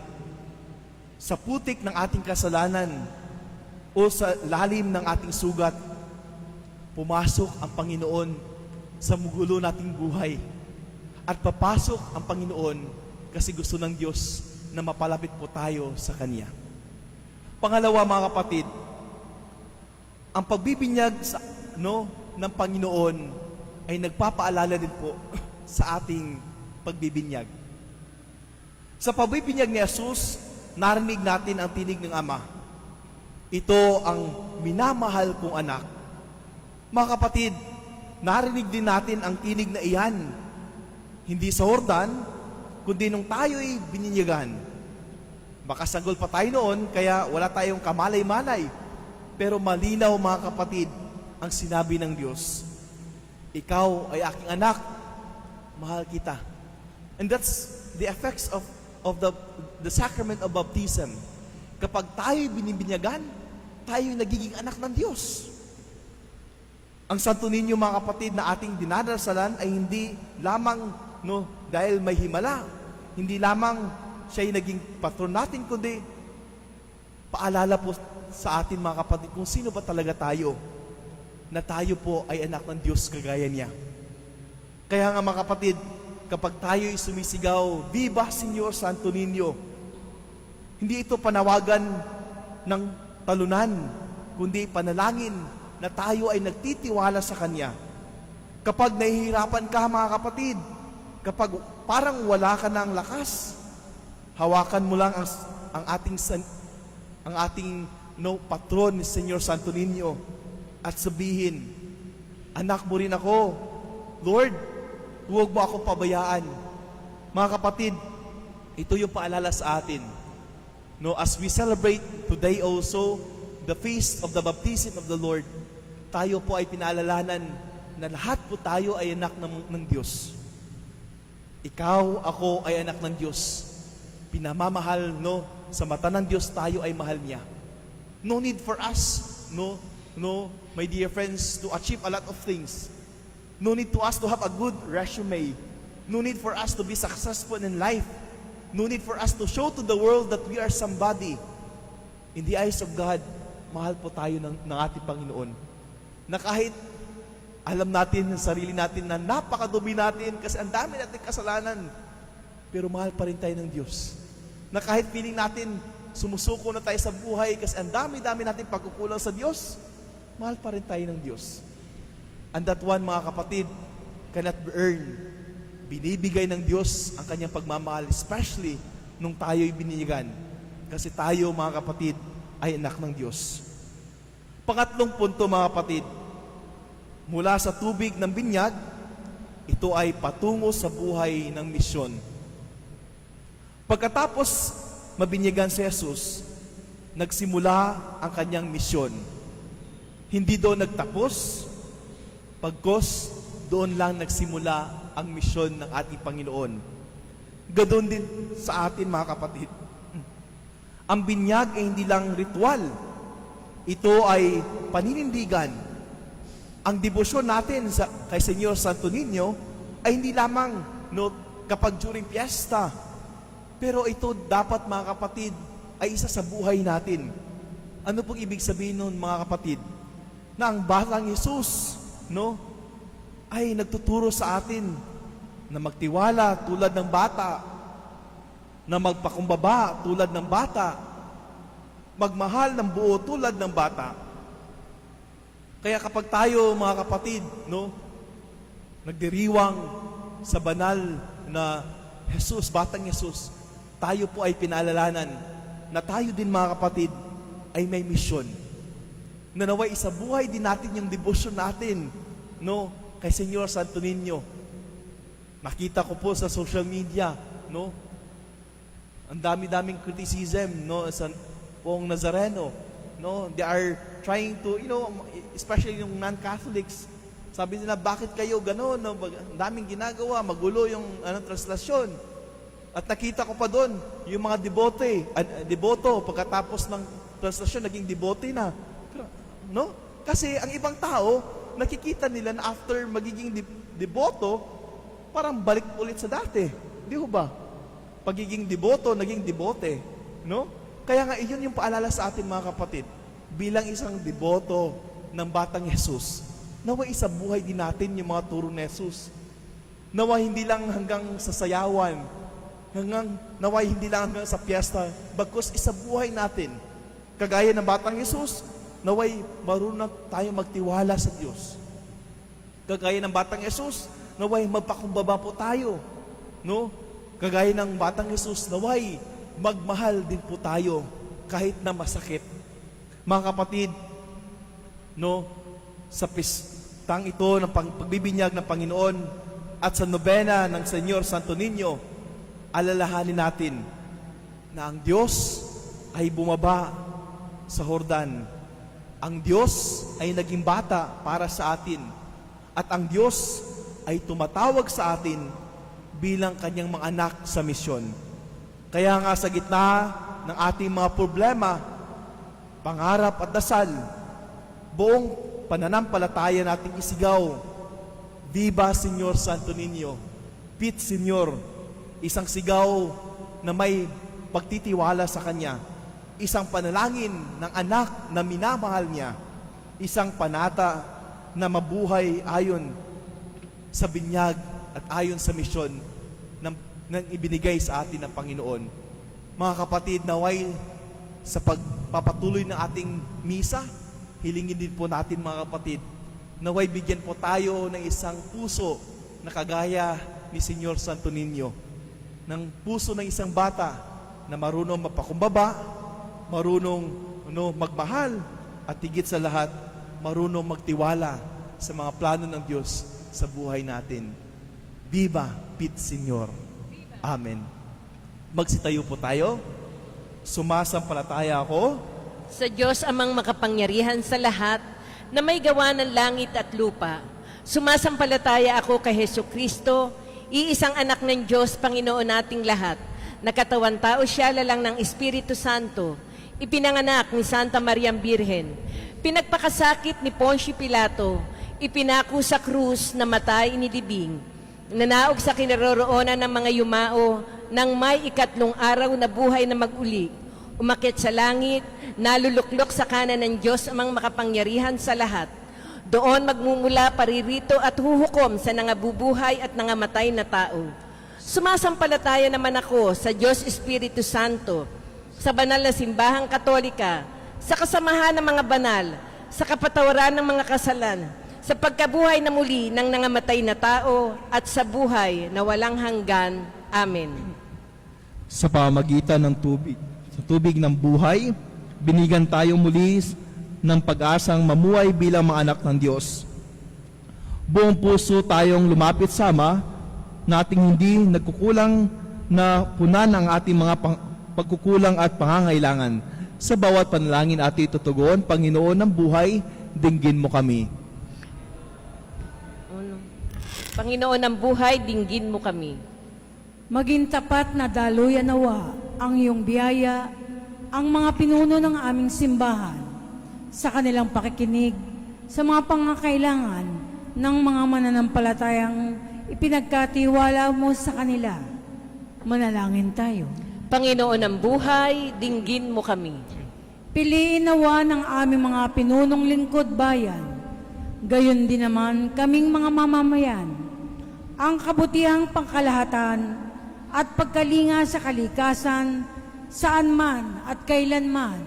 Sa putik ng ating kasalanan o sa lalim ng ating sugat, pumasok ang Panginoon sa gulo nating buhay. At papasok ang Panginoon kasi gusto ng Diyos na mapalapit po tayo sa Kanya. Pangalawa mga kapatid, ang pagbibinyag no, ng Panginoon ay nagpapaalala din po sa ating pagbibinyag. Sa pagbibinyag ni Jesus, narinig natin ang tinig ng Ama. Ito ang minamahal kong anak. Mga kapatid, narinig din natin ang tinig na iyan. Hindi sa Jordan, kundi nung tayo'y bininyagan. Makasanggol pa tayo noon, kaya wala tayong kamalay-malay. Pero malinaw, mga kapatid, ang sinabi ng Diyos. Ikaw ay aking anak, mahal kita. And that's the effects of the sacrament of baptism. Kapag tayo'y binibinyagan, tayo'y nagiging anak ng Diyos. Ang Santo Niño, mga kapatid, na ating dinadarasalan ay hindi lamang dahil may himala. Hindi lamang siya'y naging patron natin, kundi paalala po sa atin, mga kapatid, kung sino ba talaga tayo, na tayo po ay anak ng Diyos kagaya niya. Kaya nga, mga kapatid, kapag tayo'y sumisigaw, Viva Señor Santo Niño, hindi ito panawagan ng talunan, kundi panalangin na tayo ay nagtitiwala sa Kanya. Kapag nahihirapan ka, mga kapatid, kapag parang wala ka ng lakas, hawakan mo lang ang ating patron ni Señor Santo Niño at sabihin, anak mo rin ako, Lord, huwag mo ako pabayaan. Mga kapatid, ito yung paalala sa atin. As we celebrate today also the feast of the baptism of the Lord, tayo po ay pinaalalanan na lahat po tayo ay anak ng Diyos. Ikaw, ako ay anak ng Diyos. Pinamamahal, sa mata ng Diyos tayo ay mahal niya. No need for us, my dear friends, to achieve a lot of things. No need to us to have a good resume. No need for us to be successful in life. No need for us to show to the world that we are somebody. In the eyes of God, mahal po tayo ng ating Panginoon. Na kahit alam natin ng sarili natin na napakadumi natin kasi ang dami natin kasalanan, pero mahal pa rin tayo ng Diyos. Na kahit feeling natin sumusuko na tayo sa buhay kasi ang dami-dami natin pagkukulang sa Diyos, mahal pa rin tayo ng Diyos. And that one, mga kapatid, cannot be earned. Binibigay ng Diyos ang kanyang pagmamahal, especially nung tayo'y biniligan. Kasi tayo, mga kapatid, ay anak ng Diyos. Pangatlong punto, mga kapatid, mula sa tubig ng binyag, ito ay patungo sa buhay ng misyon. Pagkatapos mabinyagan si Jesus, nagsimula ang kanyang misyon. Hindi doon nagtapos, pagkos doon lang nagsimula ang misyon ng ating Panginoon. Ganoon din sa atin, mga kapatid. Ang binyag ay hindi lang ritual. Ito ay paninindigan. Ang debosyon natin kay Señor Santo Niño ay hindi lamang kapag during fiesta. Pero ito dapat, mga kapatid, ay isa sa buhay natin. Ano pong ibig sabihin nun, mga kapatid? Na ang batang Jesus, ay nagtuturo sa atin na magtiwala tulad ng bata, na magpakumbaba tulad ng bata, magmahal ng buo tulad ng bata. Kaya kapag tayo, mga kapatid, nagdiriwang sa banal na Jesus, batang Jesus, tayo po ay pinaalalanan na tayo din, mga kapatid, ay may misyon. Na naway isa buhay din natin yung devotion natin, kay Señor Santo Niño. Nakita ko po sa social media, ang dami-daming criticism, sa Poong Nazareno, they are trying to, especially yung non-Catholics, sabi nila, bakit kayo gano'n? Ang daming ginagawa, magulo yung translasyon. At nakita ko pa doon, yung mga deboto, pagkatapos ng translasyon, naging debote na. Kasi ang ibang tao, nakikita nila na after magiging deboto, parang balik ulit sa dati. Di ba? Pagiging deboto, naging debote. Kaya nga, iyon yung paalala sa atin, mga kapatid. Bilang isang deboto ng batang Jesus, nawa isa buhay din natin yung mga turo ni Jesus. Nawa hindi lang hanggang sa sayawan, nawa hindi lang hanggang sa piyesta, bagkus isa buhay natin. Kagaya ng batang Jesus, naway marunong tayo magtiwala sa Diyos. Kagaya ng batang Jesus, naway magpakumbaba po tayo. No? Kagaya ng batang Jesus, naway magmahal din po tayo kahit na masakit. Mga kapatid, no, sa pistang ito ng pagbibinyag ng Panginoon at sa nobena ng Senyor Santo Niño, alalahanin natin na ang Diyos ay bumaba sa Jordan. Ang Diyos ay naging bata para sa atin. At ang Diyos ay tumatawag sa atin bilang kanyang mga anak sa misyon. Kaya nga sa gitna ng ating mga problema, pangarap at dasal, buong pananampalataya nating isigaw, Viva Señor Santo Niño, Pit Señor, isang sigaw na may pagtitiwala sa Kanya, isang panalangin ng anak na minamahal niya, isang panata na mabuhay ayon sa binyag at ayon sa misyon ng ibinigay sa atin ng Panginoon. Mga kapatid, naway sa pagpapatuloy ng ating misa, hilingin din po natin mga kapatid, naway bigyan po tayo ng isang puso na kagaya ni Señor Santo Niño, ng puso ng isang bata na marunong mapakumbaba, marunong magmahal, at higit sa lahat, marunong magtiwala sa mga plano ng Diyos sa buhay natin. Viva Pit Señor. Amen. Magsitayo po tayo. Sumasampalataya ako Sa Diyos amang makapangyarihan sa lahat, na may gawa ng langit at lupa. Sumasampalataya ako kay Hesukristo, iisang anak ng Diyos, Panginoon nating lahat. Nakatawan tao siya, lalang ng Espiritu Santo. Ipinanganak ni Santa Mariang Birhen. Pinagpakasakit ni Poncio Pilato. Ipinako sa krus na matay inilibing. Nanaog sa kinaroroonan ng mga yumao nang may 3 araw na buhay na mag-uli. Umakyat sa langit, naluluklok sa kanan ng Diyos amang makapangyarihan sa lahat. Doon magmumula paririto at huhukom sa nangabubuhay at nangamatay na tao. Sumasampalataya naman ako sa Diyos Espiritu Santo, sa banal na simbahang katolika, sa kasamahan ng mga banal, sa kapatawaran ng mga kasalan, sa pagkabuhay na muli ng nangamatay na tao, at sa buhay na walang hanggan. Amen. sa pamagitan ng tubig. Sa tubig ng buhay, binigan tayo muli ng pag-asang mamuhay bilang mga anak ng Diyos. Buong puso tayong lumapit sa Ama, nating hindi nagkukulang na punan ang ating mga pagkukulang at pangangailangan. Sa bawat panalangin ating tutugon, Panginoon ng buhay, dinggin mo kami. Panginoon ng buhay, dinggin mo kami. Maging tapat na daluyan nawa ang iyong biyaya, ang mga pinuno ng aming simbahan, sa kanilang pakikinig, sa mga pangangailangan ng mga mananampalatayang ipinagkatiwala mo sa kanila. Manalangin tayo. Panginoon ng buhay, dinggin mo kami. Piliin nawa ng aming mga pinunong lingkod bayan, gayon din naman kaming mga mamamayan, ang kabutihang pangkalahatan at pagkalinga sa kalikasan, saan man at kailanman.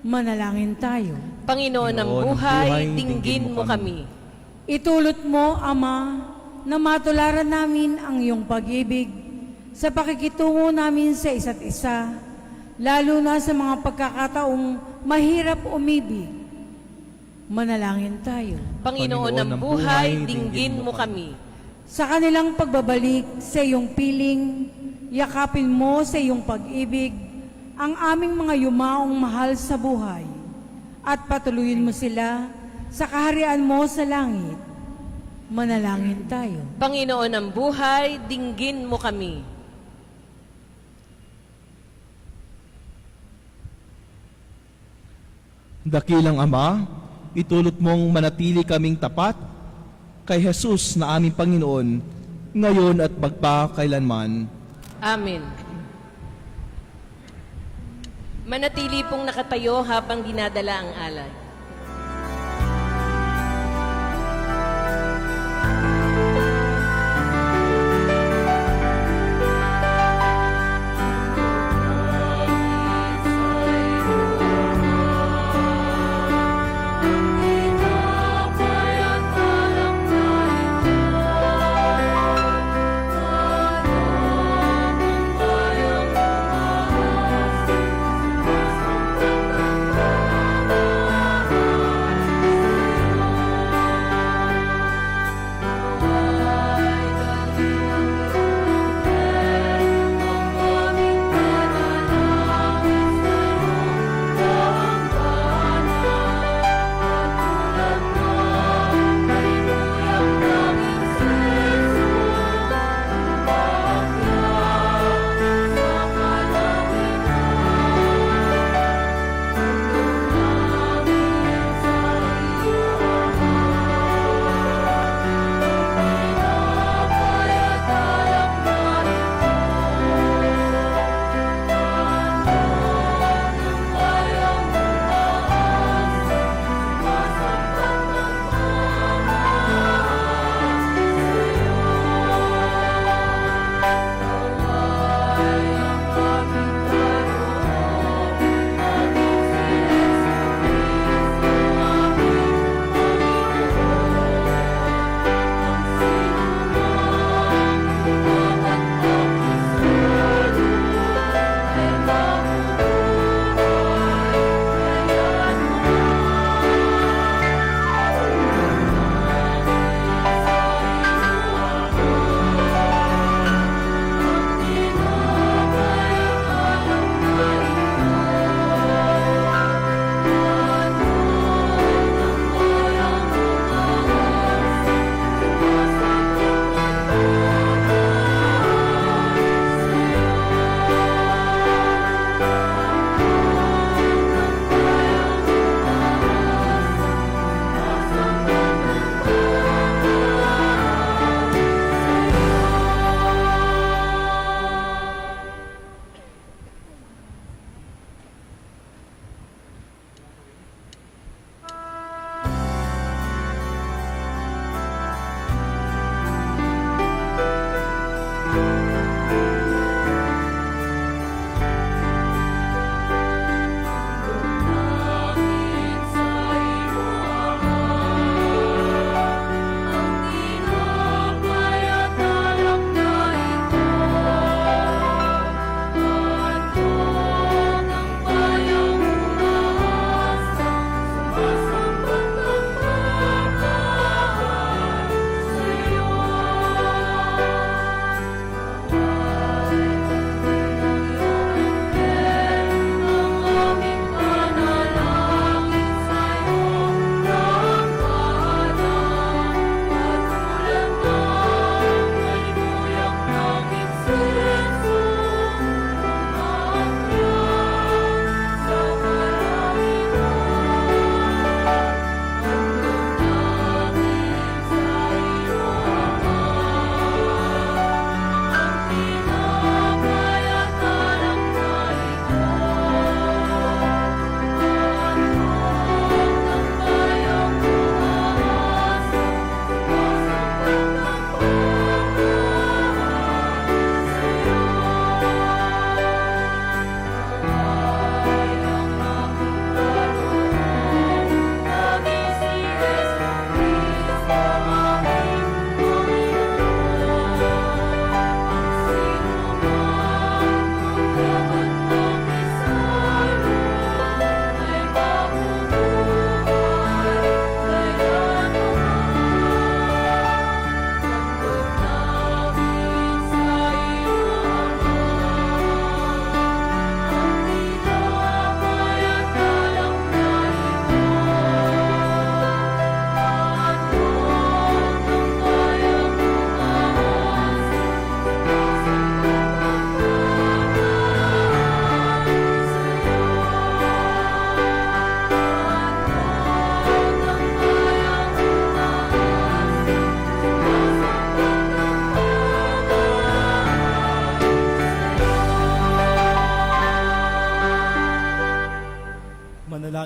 Manalangin tayo. Panginoon ng buhay, dinggin mo kami. Itulot mo, Ama, na matularan namin ang iyong pag-ibig sa pakikitungo namin sa isa't isa, lalo na sa mga pagkakataong mahirap umibig. Manalangin tayo. Panginoon ng buhay, dinggin mo kami. Sa kanilang pagbabalik sa iyong piling, yakapin mo sa iyong pag-ibig ang aming mga yumaong mahal sa buhay at patuloyin mo sila sa kaharian mo sa langit. Manalangin tayo. Panginoon ng buhay, dinggin mo kami. Dakilang Ama, itulot mong manatili kaming tapat kay Jesus na aming Panginoon, ngayon at magpakailanman. Amen. Manatili pong nakatayo habang dinadala ang alay.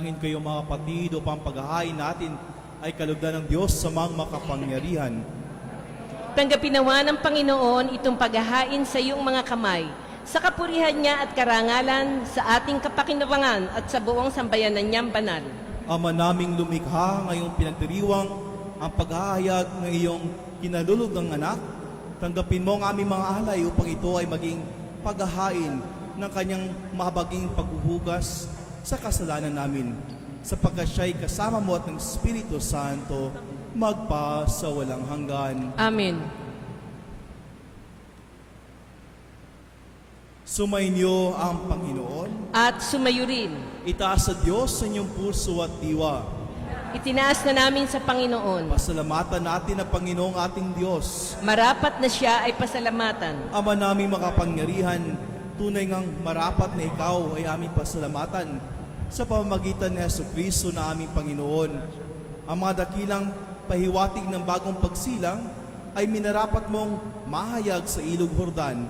Manalangin kayo mga kapatid upang paghahain natin ay kalugdan ng Diyos sa mga makapangyarihan. Tanggapin nawa ng Panginoon itong paghahain sa iyong mga kamay, sa kapurihan niya at karangalan, sa ating kapakinabangan at sa buong sambayanan niyang banal. Ama naming lumikha, ngayong pinagdiriwang ang paghahayag ng iyong kinalulugang anak, tanggapin mo ang aming mga alay upang ito ay maging paghahain ng kanyang mahabaging paghuhugas sa kasalanan namin, sapagkat siya'y kasama mo at ng Espiritu Santo magpa sa walang hanggan. Amen. Sumainyo ang Panginoon. At sumayo rin. Itaas sa Diyos sa inyong puso at diwa. Itinaas na namin sa Panginoon. Pasalamatan natin ang Panginoong ating Diyos. Marapat na siya ay pasalamatan. Ama naming makapangyarihan, tunay ngang marapat na ikaw ay aming pasalamatan sa pamamagitan ni Jesucristo na aming Panginoon. Ang mga dakilang pahiwatig ng bagong pagsilang ay minarapat mong mahayag sa Ilog Jordan.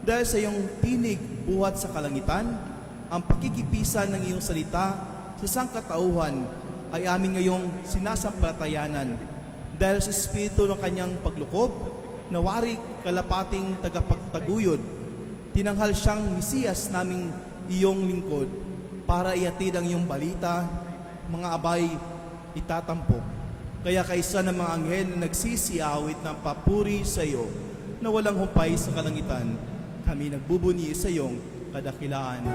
Dahil sa iyong tinig buhat sa kalangitan, ang pakikipisan ng iyong salita sa sangkatauhan ay amin ngayong sinasampalatayanan. Dahil sa Espiritu ng kanyang paglukob, nawari kalapating tagapagtaguyod, tinanghal siyang Mesiyas naming iyong lingkod para ihatid ang iyong balita, mga abay itatampok. Kaya kaisa ng mga anghel na nagsisiawit ng papuri sa iyo na walang humpay sa kalangitan, kami nagbubuni sa iyong kadakilaan.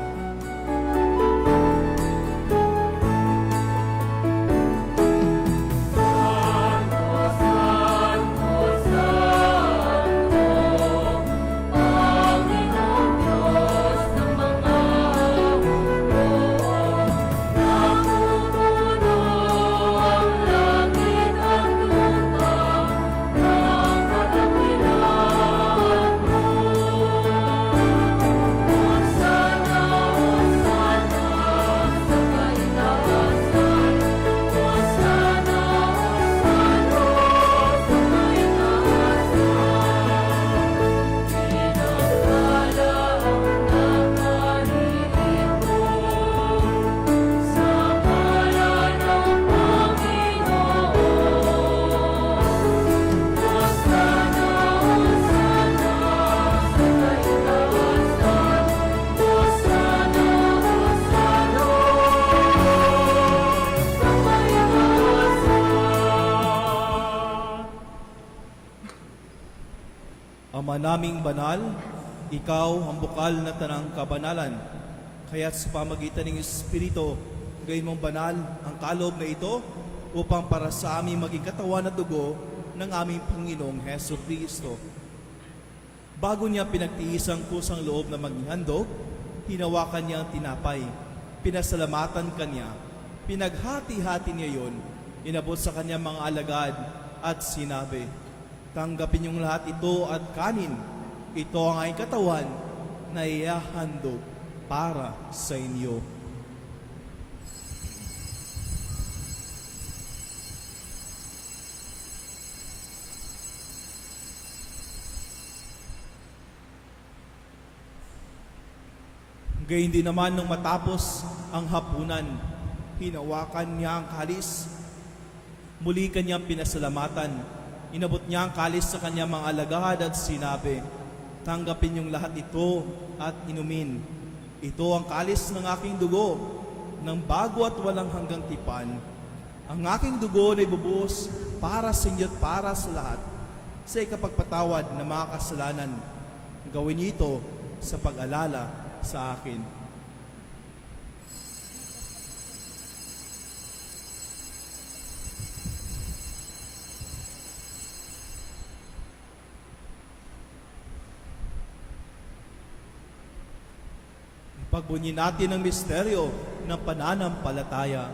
Ama naming banal, ikaw ang bukal na tanang kabanalan. Kaya't sa pamagitan ng Espiritu, gayon mong banal ang kaloob na ito upang para sa aming maging katawan at dugo ng aming Panginoong Heso Kristo. Bago niya pinagtiis ang kusang loob na maging handog, hinawakan niya ang tinapay, pinasalamatan kanya, pinaghati-hati niya yon, inabot sa kanya mga alagad at sinabi, tanggapin niyong lahat ito at kanin. Ito ang aking katawan na ihahandog para sa inyo. Gayun din naman nung matapos ang hapunan, hinawakan niya ang kalis, muli kanyang pinasalamatan. Inabot niya ang kalis sa kanyang mga alagad at sinabi, tanggapin niyong lahat ito at inumin. Ito ang kalis ng aking dugo, ng bago at walang hanggang tipan. Ang aking dugo na ibubuhos para sa inyo at para sa lahat, sa ikapagpatawad ng mga kasalanan. Gawin niyo ito sa pag-alala sa akin. Pagbunyi natin ang misteryo ng pananampalataya.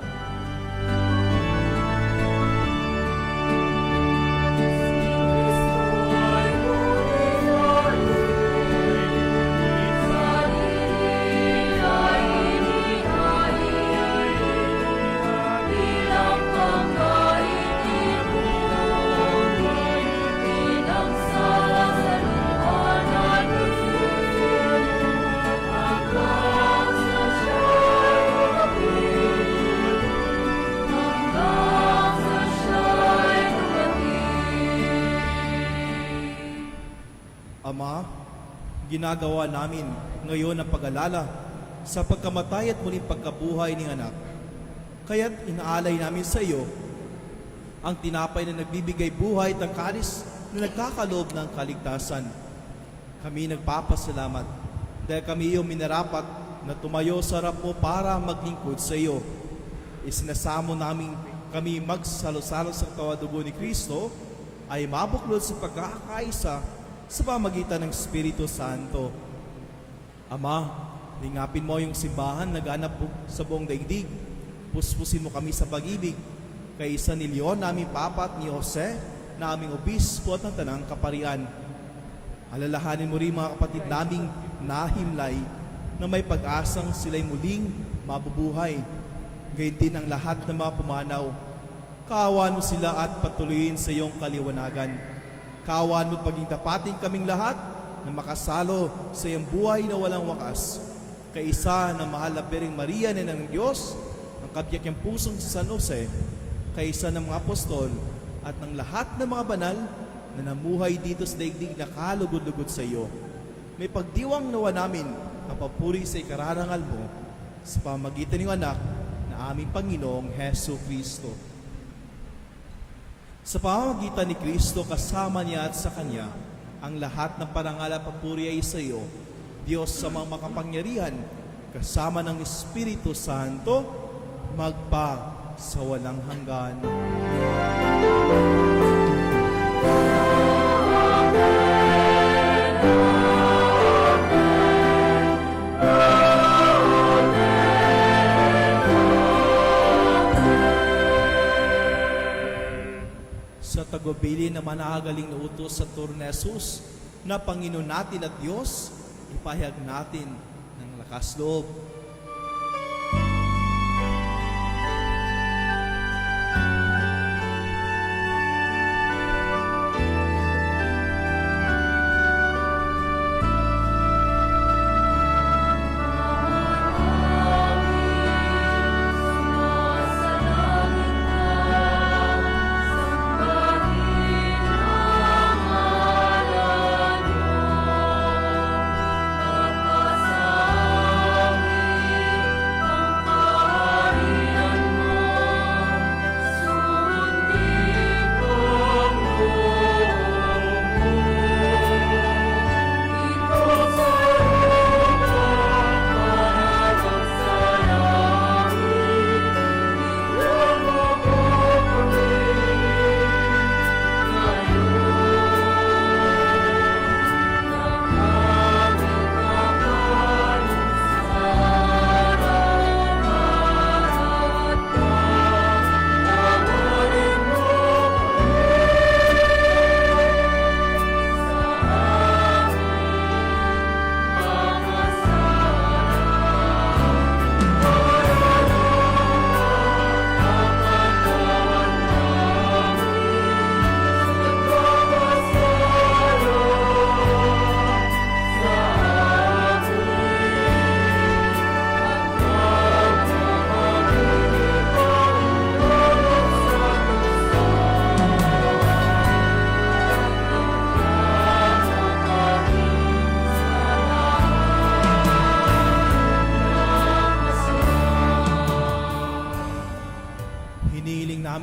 Ama, ginagawa namin ngayon ang pag-alala sa pagkamatay at muling pagkabuhay ng anak. Kaya't inaalay namin sa iyo ang tinapay na nagbibigay buhay at ang kalis na nagkakaloob ng kaligtasan. Kami nagpapasalamat dahil kami iyong minarapat na tumayo sa harap mo para maglingkod sa iyo. Isinasamo namin kami magsalo-salo sa kawadugo ni Kristo ay mabuklod sa pagkakaisa sa pamagitan ng Espiritu Santo. Ama, lingapin mo yung simbahan na ganap sa buong daigdig. Puspusin mo kami sa pag-ibig. Kaisa ni Leon, naming Papa at ni Jose, na aming obispo at ng Tanang Kaparian. Alalahanin mo rin mga kapatid naming nahimlay na may pag-asang sila'y muling mabubuhay. Gayun din ang lahat ng mga pumanaw. Kaawaan mo sila at patuloyin sa iyong kaliwanagan. Kaawaan mo paging tapating kaming lahat na makasalo sa iyong buhay na walang wakas. Kaisa ng mahal na Birheng Maria na ng Diyos, ang kabiyak niyang pusong si San Jose, kaisa ng mga apostol at ng lahat ng mga banal na namuhay dito sa daigdig na kalugod-lugod sa iyo. May pagdiwang nawa namin ang papuri sa ikararangal mo sa pamagitan ng anak na aming Panginoong Hesu Kristo. Sa pamamagitan ni Kristo, kasama niya at sa Kanya, ang lahat ng parangal at papuri ay sa iyo, Diyos sa mga makapangyarihan, kasama ng Espiritu Santo, magpa sa walang hanggan. Sa tagubilin na manahagaling na utos sa Turnesus, na Panginoon natin at Diyos, ipahayag natin ng lakas loob.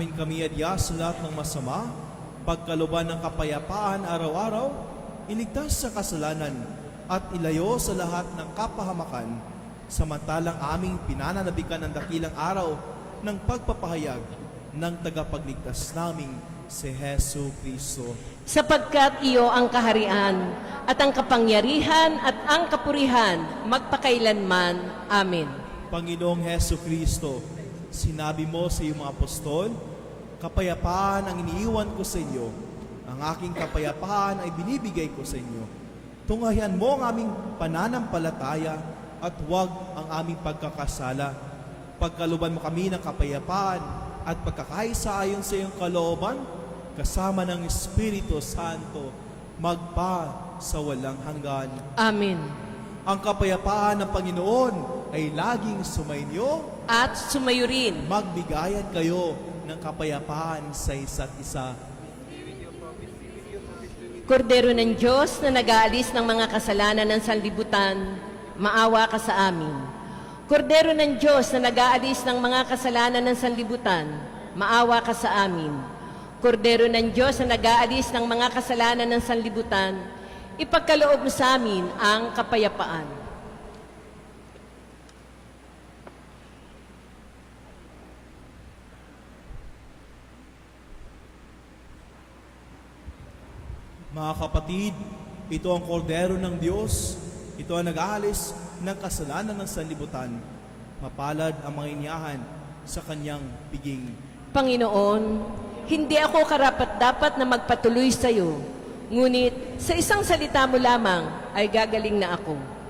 namin kami adya sa lahat ng masama, pagkaluban ng kapayapaan araw-araw, iligtas sa kasalanan, at ilayo sa lahat ng kapahamakan, samantalang aming pinananabikan ang dakilang araw ng pagpapahayag ng tagapagligtas naming si Hesu Kristo. Sapagkat iyo ang kaharian, at ang kapangyarihan, at ang kapurihan, magpakailanman. Amen. Panginoong Hesu Kristo, sinabi mo sa iyong mga apostol, kapayapaan ang iniiwan ko sa inyo, ang aking kapayapaan ay binibigay ko sa inyo. Tunghayan mo ang aming pananampalataya at huwag ang aming pagkakasala. Pagkaluban mo kami ng kapayapaan at pagkakaisa ayon sa iyong kalooban, kasama ng Espiritu Santo, magpa sa walang hanggan. Amen. Ang kapayapaan ng Panginoon ay laging sumainyo. At sumayo rin. Magbigayan kayo ng kapayapaan sa isa't isa. Kordero ng Diyos na nag-aalis ng mga kasalanan ng sanlibutan, maawa ka sa amin. Kordero ng Diyos na nag-aalis ng mga kasalanan ng sanlibutan, maawa ka sa amin. Kordero ng Diyos na nag-aalis ng mga kasalanan ng sanlibutan, ipagkaloob mo sa amin ang kapayapaan. Mga kapatid, ito ang kordero ng Diyos. Ito ang nag-aalis ng kasalanan ng sanlibutan. Mapalad ang mga iniyahan sa kanyang piging. Panginoon, hindi ako karapat-dapat na magpatuloy sa iyo, ngunit sa isang salita mo lamang ay gagaling na ako.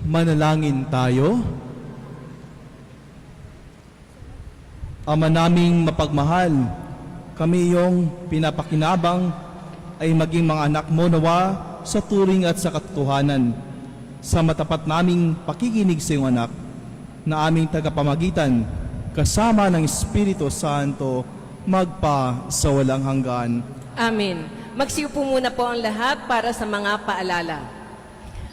Manalangin tayo. Ama naming mapagmahal, kami iyong pinapakinabang ay maging mga anak mo nawa sa turing at sa katotohanan. Sa matapat naming pakikinig sa iyong anak, na aming tagapamagitan, kasama ng Espiritu Santo, magpa sa walang hanggan. Amen. Magsiupo muna po ang lahat para sa mga paalala.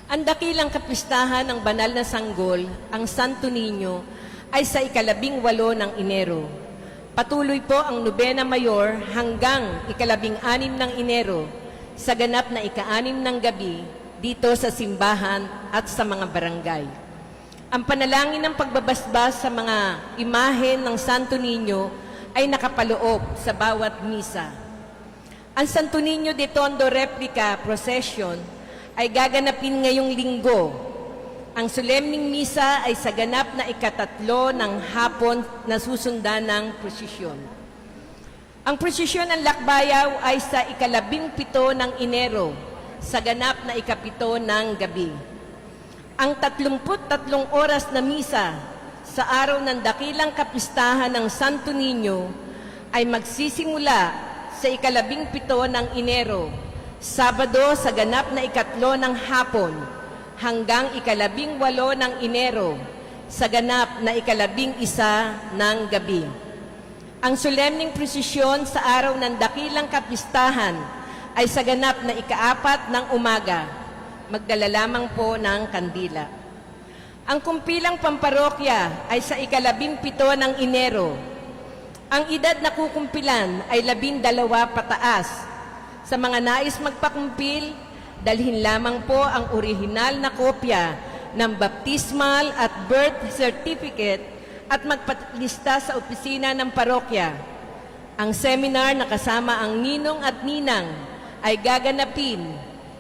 Ang dakilang kapistahan ng banal na sanggol, ang Santo Niño, ay sa ika-18 ng Enero. Patuloy po ang Nobena Mayor hanggang ika-16 ng Enero sa ganap na ika-6 ng gabi dito sa simbahan at sa mga barangay. Ang panalangin ng pagbabasbas sa mga imahen ng Santo Niño ay nakapaloob sa bawat misa. Ang Santo Niño de Tondo Replica Procession ay gaganapin ngayong linggo. Ang solemning misa ay sa ganap na ika-3 ng hapon na susundan ng prosesyon. Ang prosesyon ng Lakbayaw ay sa ika-17 ng Enero sa ganap na ika-7 ng gabi. Ang 33 oras na misa sa araw ng dakilang kapistahan ng Santo Niño ay magsisimula sa ika-17 ng Enero, Sabado sa ganap na ika-3 ng hapon hanggang ika-18 ng Enero sa ganap na ika-11 ng gabi. Ang solemning prosesyon sa araw ng dakilang kapistahan ay sa ganap na ika-4 ng umaga. Magdala lamang po ng kandila. Ang kumpilang pamparokya ay sa ika-17 ng Enero. Ang edad na kukumpilan ay 12 pataas. Sa mga nais magpakumpil, dalhin lamang po ang orihinal na kopya ng baptismal at birth certificate at magpalista sa opisina ng parokya. Ang seminar na kasama ang ninong at ninang ay gaganapin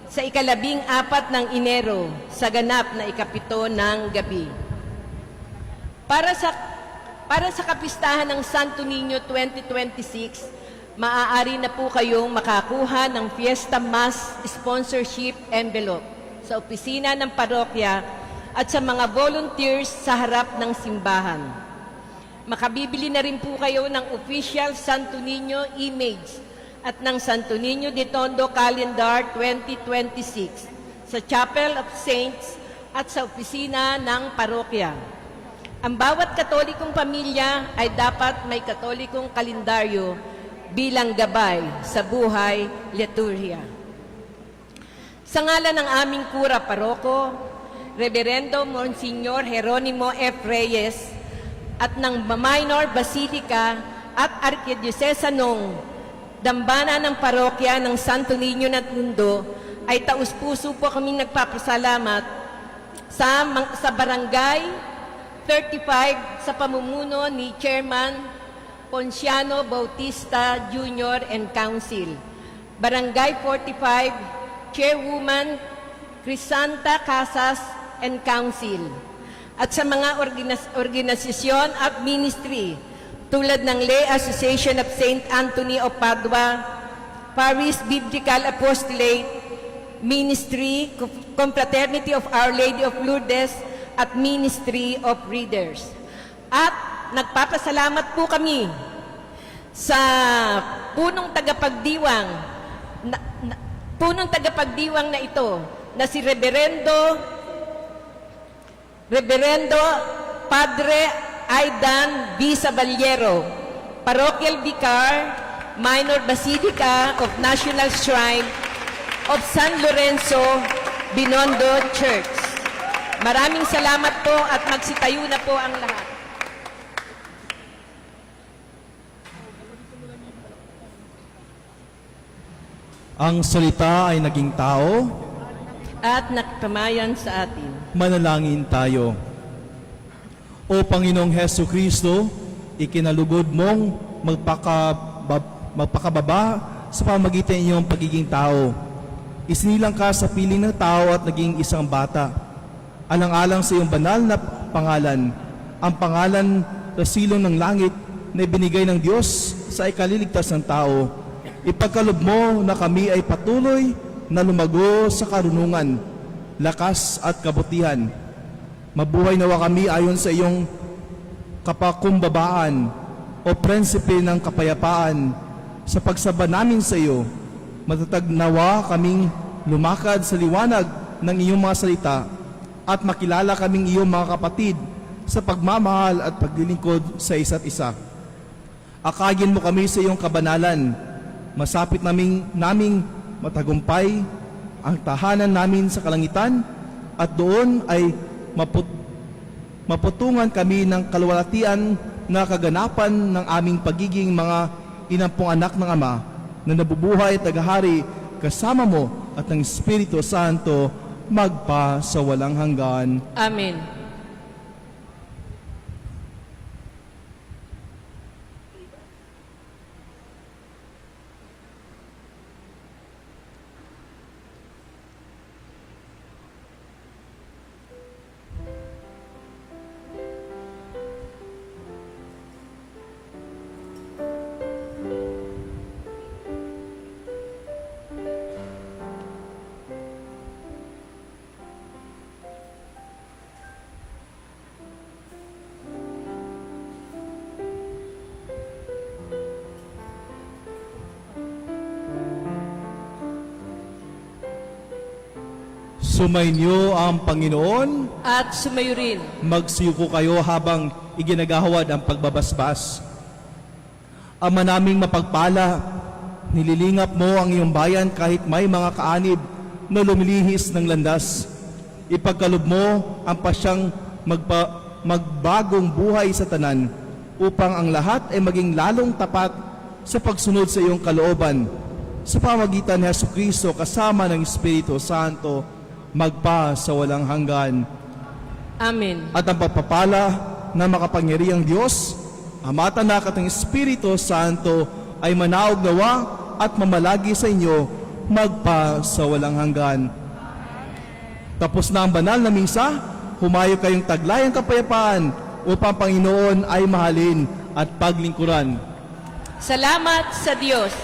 sa ika-14 ng Enero sa ganap na ika-7 ng gabi. Para sa kapistahan ng Santo Niño 2026, maaari na po kayong makakuha ng Fiesta Mass Sponsorship Envelope sa opisina ng parokya at sa mga volunteers sa harap ng simbahan. Makabibili na rin po kayo ng official Santo Niño image at ng Santo Niño de Tondo Calendar 2026 sa Chapel of Saints at sa opisina ng parokya. Ang bawat katolikong pamilya ay dapat may katolikong kalendaryo bilang gabay sa buhay liturhiya. Sa ngalan ng aming kura paroko, Reverendo Monsignor Jeronimo F. Reyes at ng Minor Basilica at Arkidiosesanong Dambana ng Parokya ng Santo Niño na Tondo, ay taus-puso po kaming nagpapasalamat sa Barangay 35 sa pamumuno ni Chairman Ponciano Bautista Jr. and Council, Barangay 45, Chairwoman Crisanta Casas and Council, at sa mga organisasyon at ministry tulad ng Lay Association of St. Anthony of Padua, Paris Biblical Apostolate Ministry, Confraternity of Our Lady of Lourdes, at Ministry of Readers. At nagpapasalamat po kami sa punong tagapagdiwang na ito na si Reverendo Padre Aidan B. Saballero, Parochial Vicar, Minor Basilica of National Shrine of San Lorenzo, Binondo Church. Maraming salamat po at magsitayo na po ang lahat. Ang salita ay naging tao. At nakapamayan sa atin. Manalangin tayo. O Panginoong Heso Kristo, ikinalugod mong magpakababa sa pamagitan iyong pagiging tao. Isinilang ka sa piling ng tao at naging isang bata. Alang-alang sa iyong banal na pangalan, ang pangalan na silong ng langit na ibinigay ng Diyos sa ikaliligtas ng tao. Ipagkalob mo na kami ay patuloy na lumago sa karunungan, lakas at kabutihan Mabuhay nawa kami ayon sa iyong kapakumbabaan o prinsipe ng kapayapaan. Sa pagsaba namin sa iyo, matatag nawa kaming lumakad sa liwanag ng iyong mga salita at makilala kaming iyong mga kapatid sa pagmamahal at paglilingkod sa isa't isa. Akagin mo kami sa iyong kabanalan. Masapit naming matagumpay ang tahanan namin sa kalangitan at doon ay maputungan kami ng kaluwalhatian na kaganapan ng aming pagiging mga inampong anak ng Ama na nabubuhay at naghahari kasama mo at ng Espiritu Santo magpa sa walang hanggan. Amen. Sumainyo ang Panginoon. At sumayo rin. Magsiyuko kayo habang iginagahawad ang pagbabasbas. Ama naming mapagpala, nililingap mo ang iyong bayan kahit may mga kaanib na lumilihis ng landas. Ipagkalob mo ang pasyang magbagong buhay sa tanan upang ang lahat ay maging lalong tapat sa pagsunod sa iyong kalooban. Sa pamagitan ni Jesucristo kasama ng Espiritu Santo, magpa sa walang hanggan. Amen. At ang pagpapala na makapangyarihang Diyos, Ama, Anak at ang Espiritu Santo ay manaog nawa at mamalagi sa inyo magpa sa walang hanggan. Tapos na ang banal na misa, humayo kayong taglayang kapayapaan upang Panginoon ay mahalin at paglingkuran. Salamat sa Diyos.